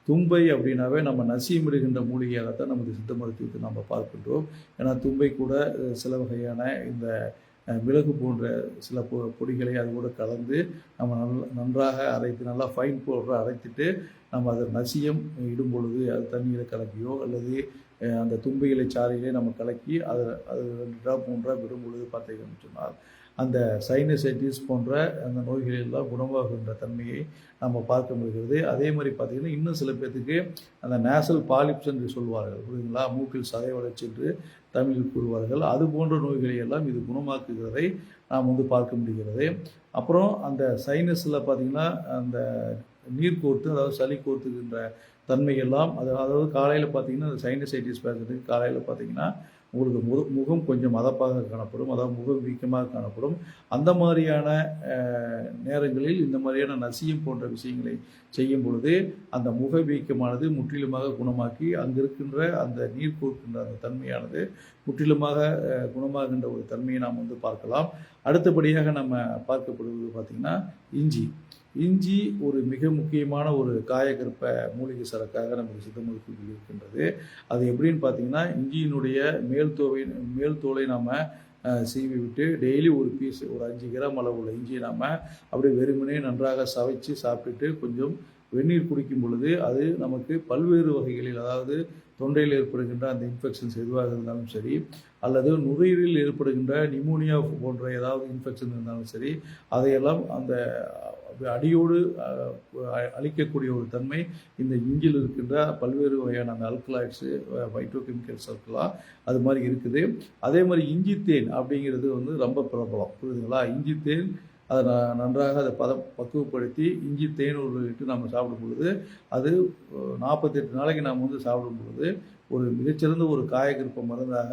A: தும்பை அப்படின்னாவே நம்ம நசியமிடுகின்ற மூலிகையாகத்தான் நமது சித்த மருத்துவத்தை நம்ம பார்க்கின்றோம். ஏன்னா தும்பை கூட சில வகையான இந்த மிளகு போன்ற சில பொடிகளை அது கூட கலந்து நம்ம நன்றாக அரைத்து, நல்லா ஃபைன் பவுடரை அரைத்துட்டு நம்ம அதை நசியம் இடும் பொழுது அது தண்ணீரை கலக்கியோ அல்லது அந்த தும்பை இலை சாறையிலே நம்ம கலக்கி அது 2 ட்ராப் 3 ட்ராப் விடும் பொழுது பார்த்தீங்கன்னு சொன்னால் அந்த சைனசைட்டிஸ் போன்ற அந்த நோய்கள் எல்லாம் குணமாகின்ற தன்மையை நம்ம பார்க்க முடிகிறது. அதே மாதிரி பார்த்திங்கன்னா இன்னும் சில பேர்த்துக்கு அந்த நேசல் பாலிப்ஸ் என்று சொல்வார்கள், புரியுதுங்களா, மூக்கில் சதை வளர்ச்சி என்று தமிழில் கூறுவார்கள். அது போன்ற நோய்களை எல்லாம் இது குணமாக்குகிறதை நாம் பார்க்க முடிகிறது. அப்புறம் அந்த சைனஸில் பார்த்திங்கன்னா அந்த நீர் கோர்த்து, அதாவது சளி கோர்த்துக்கின்ற தன்மையெல்லாம் அதாவது காலையில் பார்த்திங்கன்னா அந்த சைனசைட்டிஸ் பேசுறதுக்கு காலையில் பார்த்திங்கன்னா உங்களுக்கு முகம் கொஞ்சம் மதப்பாக காணப்படும், அதாவது முகம் வீக்கமாக காணப்படும். அந்த மாதிரியான நேரங்களில் இந்த மாதிரியான நசியம் போன்ற விஷயங்களை செய்யும் பொழுது அந்த முக வீக்கமானது முற்றிலுமாக குணமாக்கி அங்கு இருக்கின்ற அந்த நீர் கோர்க்கின்ற அந்த தன்மையானது முற்றிலுமாக குணமாகின்ற ஒரு தன்மையை நாம் பார்க்கலாம். அடுத்தபடியாக நம்ம பார்க்கப்படுவது பார்த்திங்கன்னா இஞ்சி ஒரு மிக முக்கியமான ஒரு காயகற்ப மூலிகை சரக்காக நமக்கு சித்த மருத்துவத்தில் இருக்கின்றது. அது எப்படின்னு பார்த்தீங்கன்னா, இஞ்சியினுடைய மேல் தோலை நாம் சீவி விட்டு டெய்லி ஒரு பீஸ், ஒரு 5 கிராம் அளவுள்ள இஞ்சியை நாம் அப்படியே வெறுமனே நன்றாக சவைச்சு சாப்பிட்டுட்டு கொஞ்சம் வெந்நீர் குடிக்கும் பொழுது அது நமக்கு பல்வேறு வகைகளில், அதாவது தொண்டையில் ஏற்படுகின்ற அந்த இன்ஃபெக்ஷன்ஸ் எதுவாக இருந்தாலும் சரி, அல்லது நுரையீரலில் ஏற்படுகின்ற நிமோனியா போன்ற ஏதாவது இன்ஃபெக்ஷன் இருந்தாலும் சரி, அதையெல்லாம் அந்த அடியோடு அழிக்கக்கூடிய ஒரு தன்மை இந்த இஞ்சில் இருக்கின்ற பல்வேறு வகையான அந்த அல்கலாய்ட்ஸு, பைட்டோகெமிக்கல்ஸ் இருக்கலாம், அது மாதிரி இருக்குது. அதே மாதிரி இஞ்சித்தேன் அப்படிங்கிறது ரொம்ப பிரபலம், புரியுதுங்களா. இஞ்சித்தேன் அதை நன்றாக அதை பக்குவப்படுத்தி இஞ்சி தேனூர் இட்டு நம்ம சாப்பிடும் பொழுது அது 48 நாளைக்கு நாம் வந்து சாப்பிடும் பொழுது ஒரு மிகச்சிறந்த ஒரு காயகல்ப மருந்தாக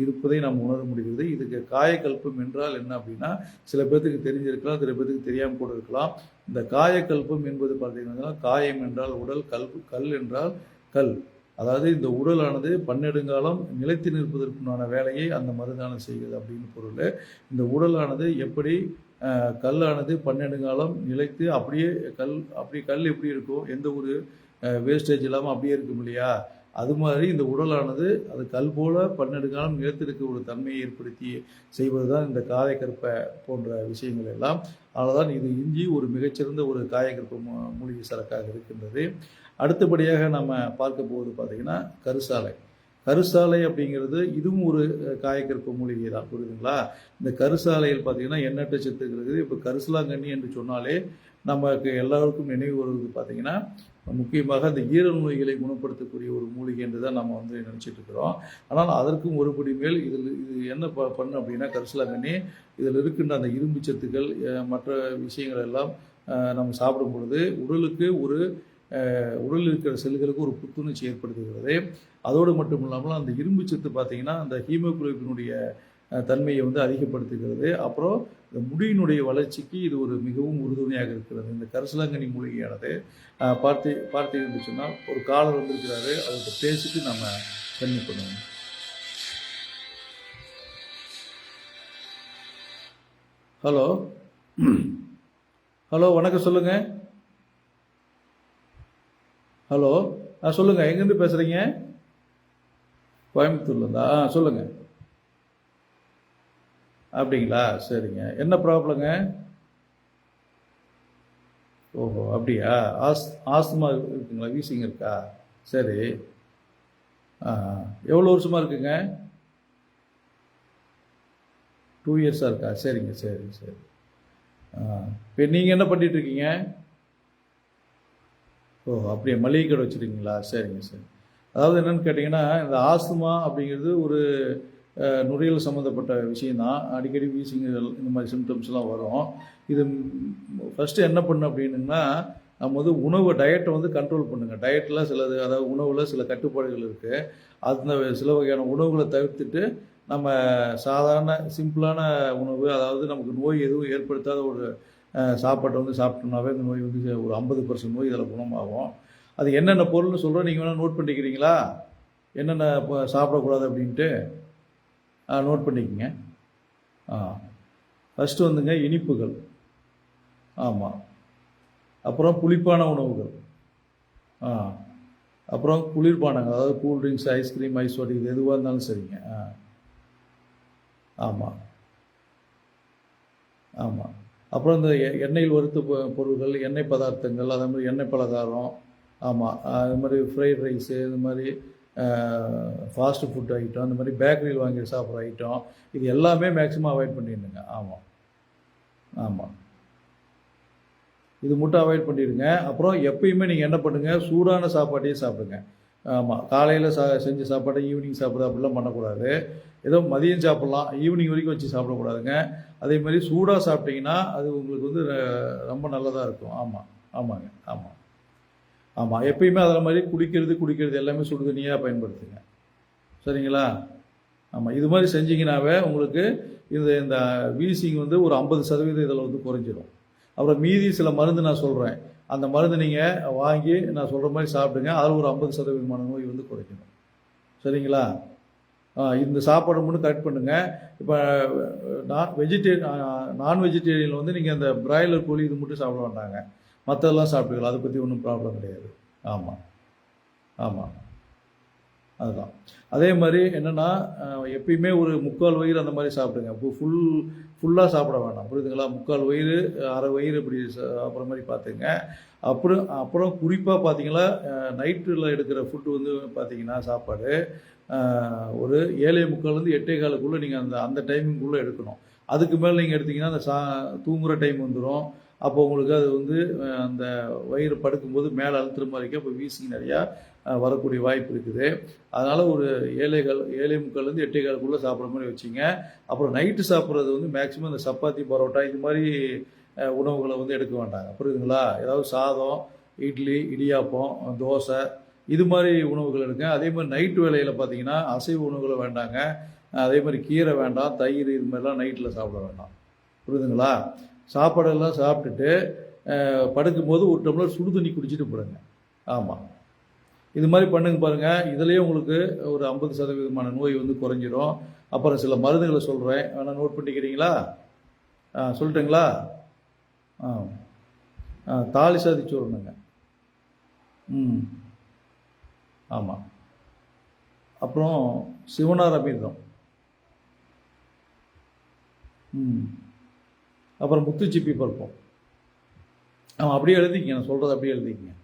A: இருப்பதை நாம் உணர முடிகிறது. இதுக்கு காயக்கல்பம் என்றால் என்ன அப்படின்னா, சில பேர்த்துக்கு தெரிஞ்சிருக்கலாம், சில பேர்த்துக்கு தெரியாமல் கூட இருக்கலாம். இந்த காயக்கல்பம் என்பது பார்த்தீங்கன்னா, காயம் என்றால் உடல், கல் என்றால் கல். அதாவது இந்த உடலானது பன்னெடுங்காலம் நிலைத்து நிற்பதற்குண்டான வேலையை அந்த மருந்தானது செய்கிறது அப்படின்னு பொருள். இந்த உடலானது எப்படி கல்லானது பன்னெடுங்காலம் நிலைத்து அப்படியே கல் எப்படி இருக்கும், எந்த ஒரு வேஸ்டேஜ் இல்லாமல் அப்படியே இருக்கும் இல்லையா, அது மாதிரி இந்த உடலானது அது கல் போல பன்னெடுங்காலம் நிலைத்திருக்க ஒரு தன்மையை ஏற்படுத்தி செய்வது தான் இந்த காயக்கற்ப போன்ற விஷயங்கள் எல்லாம். அதனால்தான் இது இஞ்சி ஒரு மிகச்சிறந்த ஒரு காயக்கற்ப மூலிகை சரக்காக இருக்கின்றது. அடுத்தபடியாக நம்ம பார்க்க போவது பார்த்திங்கன்னா கருசாலை அப்படிங்கிறது இதுவும் ஒரு காயக்கற்ப மூலிகை தான், புரியுதுங்களா. இந்த கருசாலையில் பார்த்திங்கன்னா எண்ணற்ற சத்துக்கள் இருக்குது. இப்போ கரிசலாங்கண்ணி என்று சொன்னாலே நமக்கு எல்லாருக்கும் நினைவு வருவது பார்த்திங்கன்னா முக்கியமாக அந்த ஈரல் நோய்களை குணப்படுத்தக்கூடிய ஒரு மூலிகை என்று தான் நம்ம வந்து நினச்சிட்டு இருக்கிறோம். ஆனால் அதற்கும் ஒருபடி மேல் இது என்ன பண்ணும் அப்படின்னா, கரிசலாங்கண்ணி இதில் இருக்கின்ற அந்த இரும்பு சத்துக்கள் மற்ற விஷயங்கள் எல்லாம் நம்ம சாப்பிடும் பொழுது உடலுக்கு உடலில் இருக்கிற செல்களுக்கு ஒரு புத்துணர்ச்சி ஏற்படுத்துகிறது. அதோடு மட்டும் இல்லாமல் அந்த இரும்பு சத்து பார்த்திங்கன்னா அந்த ஹீமோகுளோபினுடைய தன்மையை வந்து அதிகப்படுத்துகிறது. அப்புறம் இந்த முடியினுடைய வளர்ச்சிக்கு இது ஒரு மிகவும் உறுதுணையாக இருக்கிறது. இந்த கரிசலாங்கண்ணி மூலிகையானது பார்த்தீங்கன்னு சொன்னால் ஒரு காலர் வந்திருக்கிறாரு, அவருக்கு பேசிட்டு நம்ம கண்ணி பண்ணுவோம். ஹலோ ஹலோ வணக்கம், சொல்லுங்க. ஹலோ சொல்லுங்க, எங்கேருந்து பேசுறீங்க? கோயம்புத்தூர்லேருந்தா? சொல்லுங்க. அப்படிங்களா, சரிங்க. என்ன ப்ராப்ளங்க? ஓஹோ, அப்படியா. ஆஸ்துமா இருக்குங்களா, வீசிங் இருக்கா? சரி. எவ்வளோ வருஷமாக இருக்குங்க? 2 இயர்ஸாக இருக்கா? சரிங்க, சரி சரி. இப்போ நீங்கள் என்ன பண்ணிகிட்ருக்கீங்க? ஓஹோ, அப்படியே மளிகை கடை வச்சுருக்கீங்களா? சரிங்க சரி. அதாவது என்னென்னு கேட்டிங்கன்னா, இந்த ஆஸ்துமா அப்படிங்கிறது ஒரு நுரையீரல் சம்மந்தப்பட்ட விஷயந்தான். அடிக்கடி வீசிங்கள் இந்த மாதிரி சிம்டம்ஸ்லாம் வரும். இது ஃபஸ்ட்டு என்ன பண்ணணும் அப்படின்னுங்கன்னா, நம்ம வந்து உணவு டயட்டை வந்து கண்ட்ரோல் பண்ணுங்கள். டயட்டில் சிலது, அதாவது உணவில் சில கட்டுப்பாடுகள் இருக்குது. அந்த சில வகையான உணவுகளை தவிர்த்துட்டு நம்ம சாதாரண சிம்பிளான உணவு, அதாவது நமக்கு நோய் எதுவும் ஏற்படுத்தாத ஒரு சாப்பாட்டை வந்து சாப்பிட்டோம்னாவே இந்த நோய் வந்து ஒரு 50% நோய் இதில் குணமாகும். அது என்னென்ன பொருள்னு சொல்கிறோம், நீங்கள் வேணால் நோட் பண்ணிக்கிறீங்களா? என்னென்ன சாப்பிடக்கூடாது அப்படின்ட்டு நோட் பண்ணிக்கங்க. ஃபஸ்ட்டு வந்துங்க இனிப்புகள், ஆமாம். அப்புறம் புளிப்பான உணவுகள், அப்புறம் குளிர்பானங்கள், அதாவது கூல்ட்ரிங்க்ஸ், ஐஸ்கிரீம், ஐஸ் வாட்டர், இது எதுவாக இருந்தாலும் சரிங்க. ஆமாம் ஆமாம். அப்புறம் இந்த எண்ணெயில் வறுத்த பொருட்கள், எண்ணெய் பதார்த்தங்கள், அதே மாதிரி எண்ணெய் பலகாரம், ஆமாம், அது மாதிரி ஃப்ரைட் ரைஸு, இந்த மாதிரி ஃபாஸ்ட்டு ஃபுட் ஐட்டம், இந்த மாதிரி பேக்கரியில் வாங்கி சாப்பிட்ற ஐட்டம், இது எல்லாமே மேக்ஸிமம் அவாய்ட் பண்ணிடுங்க. ஆமாம் ஆமாம், இது மட்டும் அவாய்ட் பண்ணிடுங்க. அப்புறம் எப்பயுமே நீங்கள் என்ன பண்ணுங்கள், சூடான சாப்பாட்டையே சாப்பிடுங்க. ஆமாம், காலையில் செஞ்ச சாப்பாட்டை ஈவினிங் சாப்பிட்றது அப்படிலாம் பண்ணக்கூடாது. ஏதோ மதியம் சாப்பிட்லாம், ஈவினிங் வரைக்கும் வச்சு சாப்பிடக்கூடாதுங்க. அதே மாதிரி சூடாக சாப்பிட்டிங்கன்னா அது உங்களுக்கு வந்து ரொம்ப நல்லதாக இருக்கும். ஆமாம் ஆமாங்க, ஆமாம் ஆமாம். எப்பயுமே அதில் மாதிரி குடிக்கிறது எல்லாமே சுடு தண்ணியாக பயன்படுத்துங்க, சரிங்களா? ஆமாம், இது மாதிரி செஞ்சிங்கனாவே உங்களுக்கு இந்த வீசிங் வந்து ஒரு 50% இதில் வந்து குறைஞ்சிரும். அப்புறம் மீதி சில மருந்து நான் சொல்கிறேன், அந்த மருந்து நீங்கள் வாங்கி நான் சொல்கிற மாதிரி சாப்பிடுங்க. அதில் ஒரு 50% நோய் வந்து குறைக்கணும், சரிங்களா? இந்த சாப்பாடு மட்டும் கரெக்ட் பண்ணுங்கள். இப்போ நான் வெஜிடேரியனில் வந்து நீங்கள் அந்த பிராய்லர் கோழி இது மட்டும் சாப்பிட வேண்டாங்க, மற்றதெல்லாம் சாப்பிட்டுக்கலாம், அதை பற்றி ஒன்றும் ப்ராப்ளம் கிடையாது. ஆமாம் ஆமாம், அதுதான். அதே மாதிரி என்னென்னா, எப்பயுமே ஒரு 3/4 வயிறு அந்த மாதிரி சாப்பிடுங்க. இப்போ ஃபுல்லாக சாப்பிட வேண்டாம், புரியுதுங்களா? 3/4 வயிறு, அரை வயிறு இப்படி சாப்பிட்ற மாதிரி பார்த்துங்க. அப்புறம் குறிப்பாக பார்த்தீங்கன்னா, நைட்டில் எடுக்கிற ஃபுட்டு வந்து பார்த்தீங்கன்னா சாப்பாடு ஒரு 7:45 8:15 நீங்கள் அந்த டைமிங்குள்ளே எடுக்கணும். அதுக்கு மேலே நீங்கள் எடுத்திங்கன்னா அந்த தூங்குகிற டைம் வந்துடும். அப்போ உங்களுக்கு அது வந்து அந்த வயிறு படுக்கும்போது மேலே அழுத்துற மாதிரி இருக்கும். அப்போ வீசிங் நிறையா வரக்கூடிய வாய்ப்பு இருக்குது. அதனால் ஒரு 7:45 8:15 சாப்பிட்ற மாதிரி வச்சுங்க. அப்புறம் நைட்டு சாப்பிட்றது வந்து மேக்ஸிமம் இந்த சப்பாத்தி, பரோட்டா இது மாதிரி உணவுகளை வந்து எடுக்க வேண்டாங்க. புரியுதுங்களா? ஏதாவது சாதம், இட்லி, இடியாப்பம், தோசை இது மாதிரி உணவுகள் எடுங்க. அதே மாதிரி நைட்டு வேளையில் பார்த்தீங்கன்னா அசைவ உணவுகளை வேண்டாங்க. அதே மாதிரி கீரை வேண்டாம், தயிர் இது மாதிரிலாம் நைட்டில் சாப்பிட வேண்டாம். புரியுதுங்களா? சாப்பாடெல்லாம் சாப்பிட்டுட்டு படுக்கும்போது ஒரு டம்ளர் சுடு தண்ணி குடிச்சிட்டு படுங்க. ஆமாம், இது மாதிரி பண்ணுங்க பாருங்கள். இதுலேயே உங்களுக்கு ஒரு 50% நோய் வந்து குறைஞ்சிரும். அப்புறம் சில மருந்துகளை சொல்கிறேன், வேணால் நோட் பண்ணிக்கிறீங்களா? சொல்லட்டுங்களா? தாலி சாதி சூரணங்க. ஆமாம். அப்புறம் சிவனார் அமிர்தம். அப்புறம் முத்துச்சிப்பி பருப்பம். அப்படியே எழுதிக்கங்க, நான் சொல்கிறது அப்படியே எழுதிக்கங்க.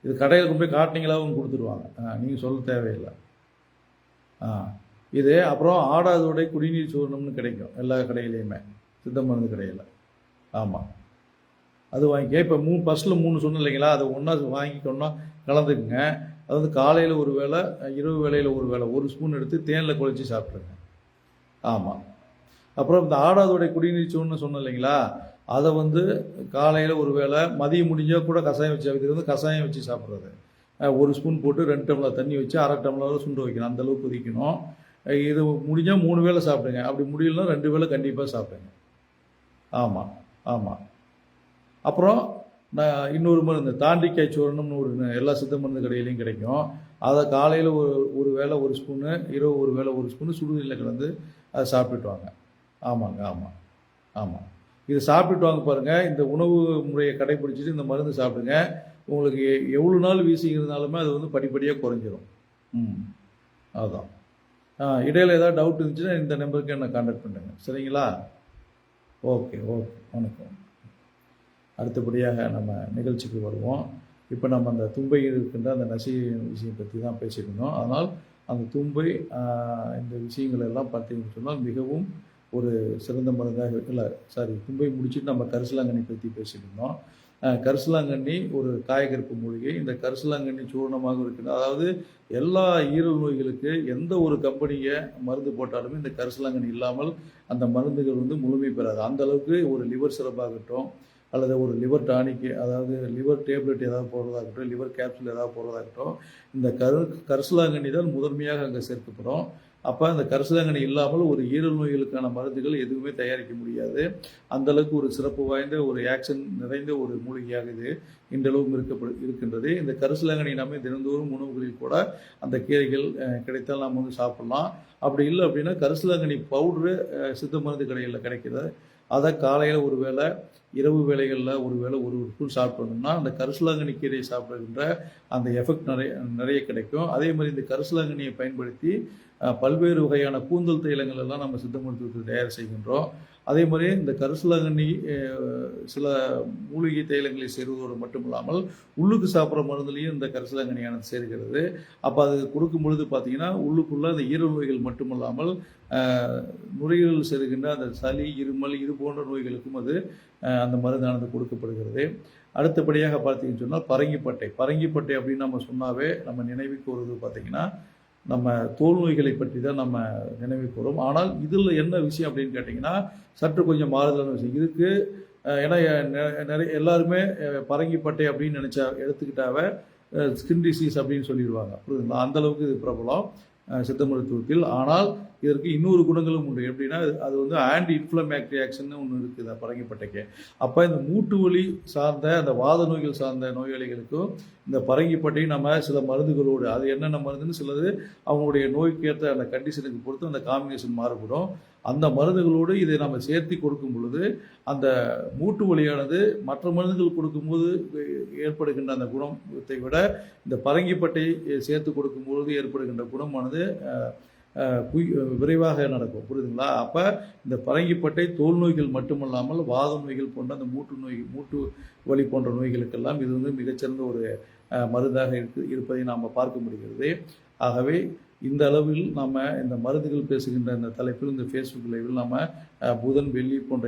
A: இது கடையில் கொண்டு போய் காட்டினீங்களாவும் கொடுத்துருவாங்க, நீங்கள் சொல்ல தேவையில்லை. இது அப்புறம் ஆடாதோடை குடிநீர் சூரணம்னு கிடைக்கும் எல்லா கடையிலையுமே, சித்த மருந்து கடையில். ஆமாம், அது வாங்கிக்க. இப்போ ஃபஸ்ட்டில் 3 சொன்னேன் இல்லைங்களா, அதை ஒன்றா வாங்கிக்கொண்டா கலந்துக்குங்க. அது வந்து காலையில் ஒரு வேளை, இரவு வேளையில் ஒரு வேளை 1 ஸ்பூன் எடுத்து தேனில் குழச்சி சாப்பிட்ருங்க. ஆமாம். அப்புறம் இந்த ஆடாதோடை குடிநீர் சூரணம்னு சொன்னேன் இல்லைங்களா, அதை வந்து காலையில் ஒரு வேளை, மதியம் முடிஞ்சால் கூட கஷாயம் வச்சு, இது வந்து கஷாயம் வச்சு சாப்பிட்றது. 1 ஸ்பூன் போட்டு 2 டம்ளர் தண்ணி வச்சு 1/2 டம்ளர் சுண்டு வைக்கணும், அந்தளவுக்கு கொதிக்கணும். இது முடிஞ்சால் 3 வேளை சாப்பிடுங்க. அப்படி முடியலன்னா 2 வேளை கண்டிப்பாக சாப்பிடுங்க. ஆமாம் ஆமாம். அப்புறம் நான் இன்னொரு மருந்து தாண்டிக்காய் சூரணம்னு ஒரு எல்லா சித்த மருந்து கடையிலையும் கிடைக்கும். அதை காலையில் ஒரு வேளை 1 ஸ்பூனு, இரவு ஒரு வேளை 1 ஸ்பூனு சுடுதண்ணியில் கலந்து அதை சாப்பிட்டுட்டு வாங்க. ஆமாங்க, ஆமாம் ஆமாம். இது சாப்பிட்டுட்டு வாங்க பாருங்கள். இந்த உணவு முறையை கடைப்பிடிச்சிட்டு இந்த மருந்து சாப்பிடுங்க. உங்களுக்கு எவ்வளோ நாள் வீசிங் இருந்தாலுமே அது வந்து படிப்படியாக குறைஞ்சிரும். அதுதான். இடையில் ஏதாவது டவுட் இருந்துச்சுன்னா இந்த நம்பருக்கு என்னை கான்டாக்ட் பண்ணுங்க. சரிங்களா? ஓகே ஓகே, வணக்கம். அடுத்தபடியாக நம்ம நிகழ்ச்சிக்கு வருவோம். இப்போ நம்ம அந்த தும்பையில் இருக்கின்ற அந்த நசி விஷயம் பற்றி தான் பேசியிருந்தோம். அதனால் அந்த தும்பை இந்த விஷயங்கள் எல்லாம் பார்த்தீங்கன்னு சொன்னால் மிகவும் ஒரு சிறந்த மருந்தாக தும்பை முடிச்சுட்டு நம்ம கரிசலாங்கண்ணி பற்றி பேசியிருந்தோம். கரிசலாங்கண்ணி ஒரு காயகற்ப மூலிகை. இந்த கரிசலாங்கண்ணி சூரணமாக இருக்குது. அதாவது எல்லா ஈரல் நோய்களுக்கு எந்த ஒரு கம்பெனியை மருந்து போட்டாலுமே இந்த கரிசலாங்கண்ணி இல்லாமல் அந்த மருந்துகள் வந்து முழுமை பெறாது. அந்த அளவுக்கு ஒரு லிவர் சிரப்பாகட்டும், அல்லது ஒரு லிவர் டானிக்கு, அதாவது லிவர் டேப்லெட் ஏதாவது போடுறதாகட்டும், லிவர் கேப்சூல் ஏதாவது போடுறதாகட்டும், இந்த கரிசலாங்கண்ணி தான் முதன்மையாக அங்கே சேர்க்கப்படும். அப்போ அந்த கரிசலாங்கண்ணி இல்லாமல் ஒரு ஈரல் நோய்களுக்கான மருந்துகள் எதுவுமே தயாரிக்க முடியாது. அந்தளவுக்கு ஒரு சிறப்பு வாய்ந்த ஒரு ஆக்ஷன் நிறைந்த ஒரு மூலிகையாக இது இன்றளவும் இருக்கின்றது. இந்த கரிசலாங்கண்ணி நம்ம தினந்தோறும் உணவுகளில் கூட அந்த கீரைகள் கிடைத்தால் நாம் வந்து சாப்பிட்லாம். அப்படி இல்லை அப்படின்னா கரிசலாங்கண்ணி பவுட்ரு சித்த மருந்து கடைகளில் கிடைக்கிறது. அதை காலையில் ஒரு வேளை, இரவு வேளைகளில் ஒரு வேளை ஒரு ஸ்பூன் சாப்பிட்டோம்னா அந்த கரிசலாங்கண்ணி கீரையை சாப்பிடுகின்ற அந்த எஃபெக்ட் நிறைய கிடைக்கும். அதே மாதிரி இந்த கரிசலாங்கண்ணியை பயன்படுத்தி பல்வேறு வகையான கூந்தல் தைலங்கள் எல்லாம் நம்ம சித்த மருத்துவத்தில் தயார் செய்கின்றோம். அதே மாதிரி இந்த கரிசலாங்கண்ணி சில மூலிகை தைலங்களை சேருவதோடு மட்டும் இல்லாமல் உள்ளுக்கு சாப்பிட்ற மருந்துலேயும் இந்த கரிசலாங்கண்ணியானது சேர்கிறது. அப்போ அது கொடுக்கும் பொழுது பார்த்தீங்கன்னா உள்ளுக்குள்ளே அந்த ஈரல் நோய்கள் மட்டுமல்லாமல் நுரையீரல் சேருகின்ற அந்த சளி, இருமல் இது போன்ற நோய்களுக்கும் அது அந்த மருந்தானது கொடுக்கப்படுகிறது. அடுத்தபடியாக பார்த்தீங்கன்னு சொன்னால் பரங்கிப்பட்டை அப்படின்னு நம்ம சொன்னாவே நம்ம நினைவுக்கு வருவது பார்த்தீங்கன்னா நம்ம தோல் நோய்களை பற்றி தான் நம்ம நினைவுக்கு வரும். ஆனால் இதில் என்ன விஷயம் அப்படின்னு கேட்டிங்கன்னா சற்று கொஞ்சம் மாறுதலான விஷயம் இதுக்கு. ஏன்னா நிறைய எல்லாருமே பரங்கிப்பட்டை அப்படின்னு எடுத்துக்கிட்டாவே ஸ்கின் டிசீஸ் அப்படின்னு சொல்லிடுவாங்க. புரியுதுங்களா? அந்தளவுக்கு இது பிரபலம் சித்த மருத்துவத்தில். ஆனால் இதற்கு இன்னொரு குணங்களும் உண்டு. எப்படின்னா அது வந்து ஆன்டி இன்ஃப்ளமேட்டரி ஆக்ஷன் ஒன்று இருக்குது பரங்கிப்பட்டைக்கு. அப்போ இந்த மூட்டு வலி சார்ந்த அந்த வாத நோய்கள் சார்ந்த நோயாளிகளுக்கும் இந்த பரங்கிப்பட்டை நம்ம சில மருந்துகளோடு, அது என்னென்ன மருந்துன்னு சிலது அவங்களுடைய நோய்க்கேற்ற அந்த கண்டிஷனுக்கு பொறுத்து அந்த காம்பினேஷன் மாறுபடும். அந்த மருந்துகளோடு இதை நம்ம சேர்த்து கொடுக்கும் பொழுது அந்த மூட்டு வலியானது மற்ற மருந்துகள் கொடுக்கும்போது ஏற்படுகின்ற அந்த குணத்தை விட இந்த பரங்கிப்பட்டை சேர்த்து கொடுக்கும்போது ஏற்படுகின்ற குணமானது விரைவாக நடக்கும். புரியுதுங்களா? அப்போ இந்த பரங்கிப்பட்டை தோல் நோய்கள் மட்டுமல்லாமல் வாத நோய்கள் போன்ற அந்த மூட்டு வலி போன்ற நோய்களுக்கெல்லாம் இது வந்து மிகச்சிறந்த ஒரு மருந்தாக இருப்பதை நாம் பார்க்க முடிகிறது. ஆகவே இந்த அளவில் நாம் இந்த மருந்துகள் பேசுகின்ற இந்த தலைப்பில் இந்த ஃபேஸ்புக் லைவில் நாம் புதன் வெள்ளி போன்ற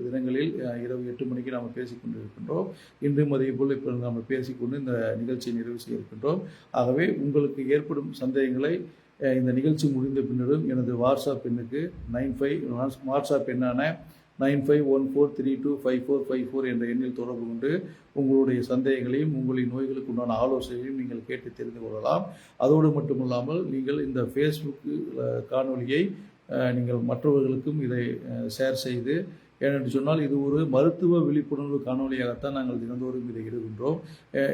A: தினங்களில் இரவு 8 மணிக்கு நாம் பேசிக்கொண்டிருக்கின்றோம். இன்றும் அதே போல் இப்போ நாம் பேசிக்கொண்டு இந்த நிகழ்ச்சியை நிறைவு செய்ய இருக்கின்றோம். ஆகவே உங்களுக்கு ஏற்படும் சந்தேகங்களை இந்த நிகழ்ச்சி முடிந்த பின்னரும் எனது வாட்ஸ்அப் எண்ணுக்கு வாட்ஸ்அப் எண்ணான 9514325454 என்ற எண்ணில் தொடர்பு கொண்டு உங்களுடைய சந்தேகங்களையும் உங்களின் நோய்களுக்கு உண்டான ஆலோசனைகளையும் நீங்கள் கேட்டு தெரிந்து கொள்ளலாம். அதோடு மட்டுமல்லாமல் நீங்கள் இந்த ஃபேஸ்புக் காணொலியை நீங்கள் மற்றவர்களுக்கும் இதை ஷேர் செய்து, ஏனென்று சொன்னால் இது ஒரு மருத்துவ விழிப்புணர்வு காணொலியாகத்தான் நாங்கள் தினந்தோறும் இதை இடுகின்றோம்.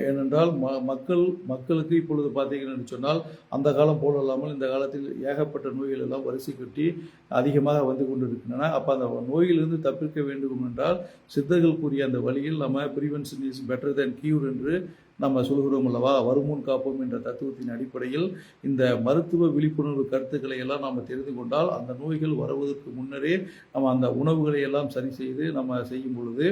A: ஏனென்றால் மக்களுக்கு இப்பொழுது பார்த்தீங்கன்னு சொன்னால் அந்த காலம் போல இல்லாமல் இந்த காலத்தில் ஏகப்பட்ட நோய்கள் எல்லாம் வரிசை கட்டி அதிகமாக வந்து கொண்டிருக்கின்றன. அப்போ அந்த நோயிலிருந்து தப்பிக்க வேண்டும் என்றால் சித்தர்கள் கூறிய அந்த வழியில் நம்ம prevention is better than cure என்று நம்ம சொல்கிறோம் அல்லவா. வருமுன் காப்போம் என்ற தத்துவத்தின் அடிப்படையில் இந்த மருத்துவ விழிப்புணர்வு கருத்துக்களை எல்லாம் நாம் தெரிந்து கொண்டால் அந்த நோய்கள் வருவதற்கு முன்னரே நம்ம அந்த உணவுகளை எல்லாம் சரி செய்து நம்ம செய்யும் பொழுது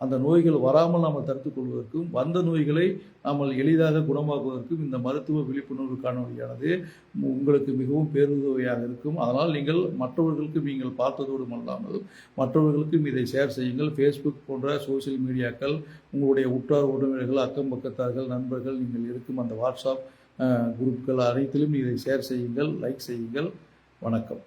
A: அந்த நோய்கள் வராமல் நாம் தடுத்துக் கொள்வதற்கும் வந்த நோய்களை நாம் எளிதாக குணமாக்குவதற்கும் இந்த மருத்துவ விழிப்புணர்வு காணொலியானது உங்களுக்கு மிகவும் பேருதவியாக இருக்கும். அதனால் நீங்கள் மற்றவர்களுக்கும் நீங்கள் பார்த்ததோடு அல்லாமல் மற்றவர்களுக்கும் இதை ஷேர் செய்யுங்கள். ஃபேஸ்புக் போன்ற சோசியல் மீடியாக்கள், உங்களுடைய உற்றார் உறவினர்கள், அக்கம் பக்கத்தார்கள், நண்பர்கள், நீங்கள் இருக்கும் அந்த வாட்ஸ்அப் குரூப்கள் அனைத்திலும் இதை ஷேர் செய்யுங்கள், லைக் செய்யுங்கள். வணக்கம்.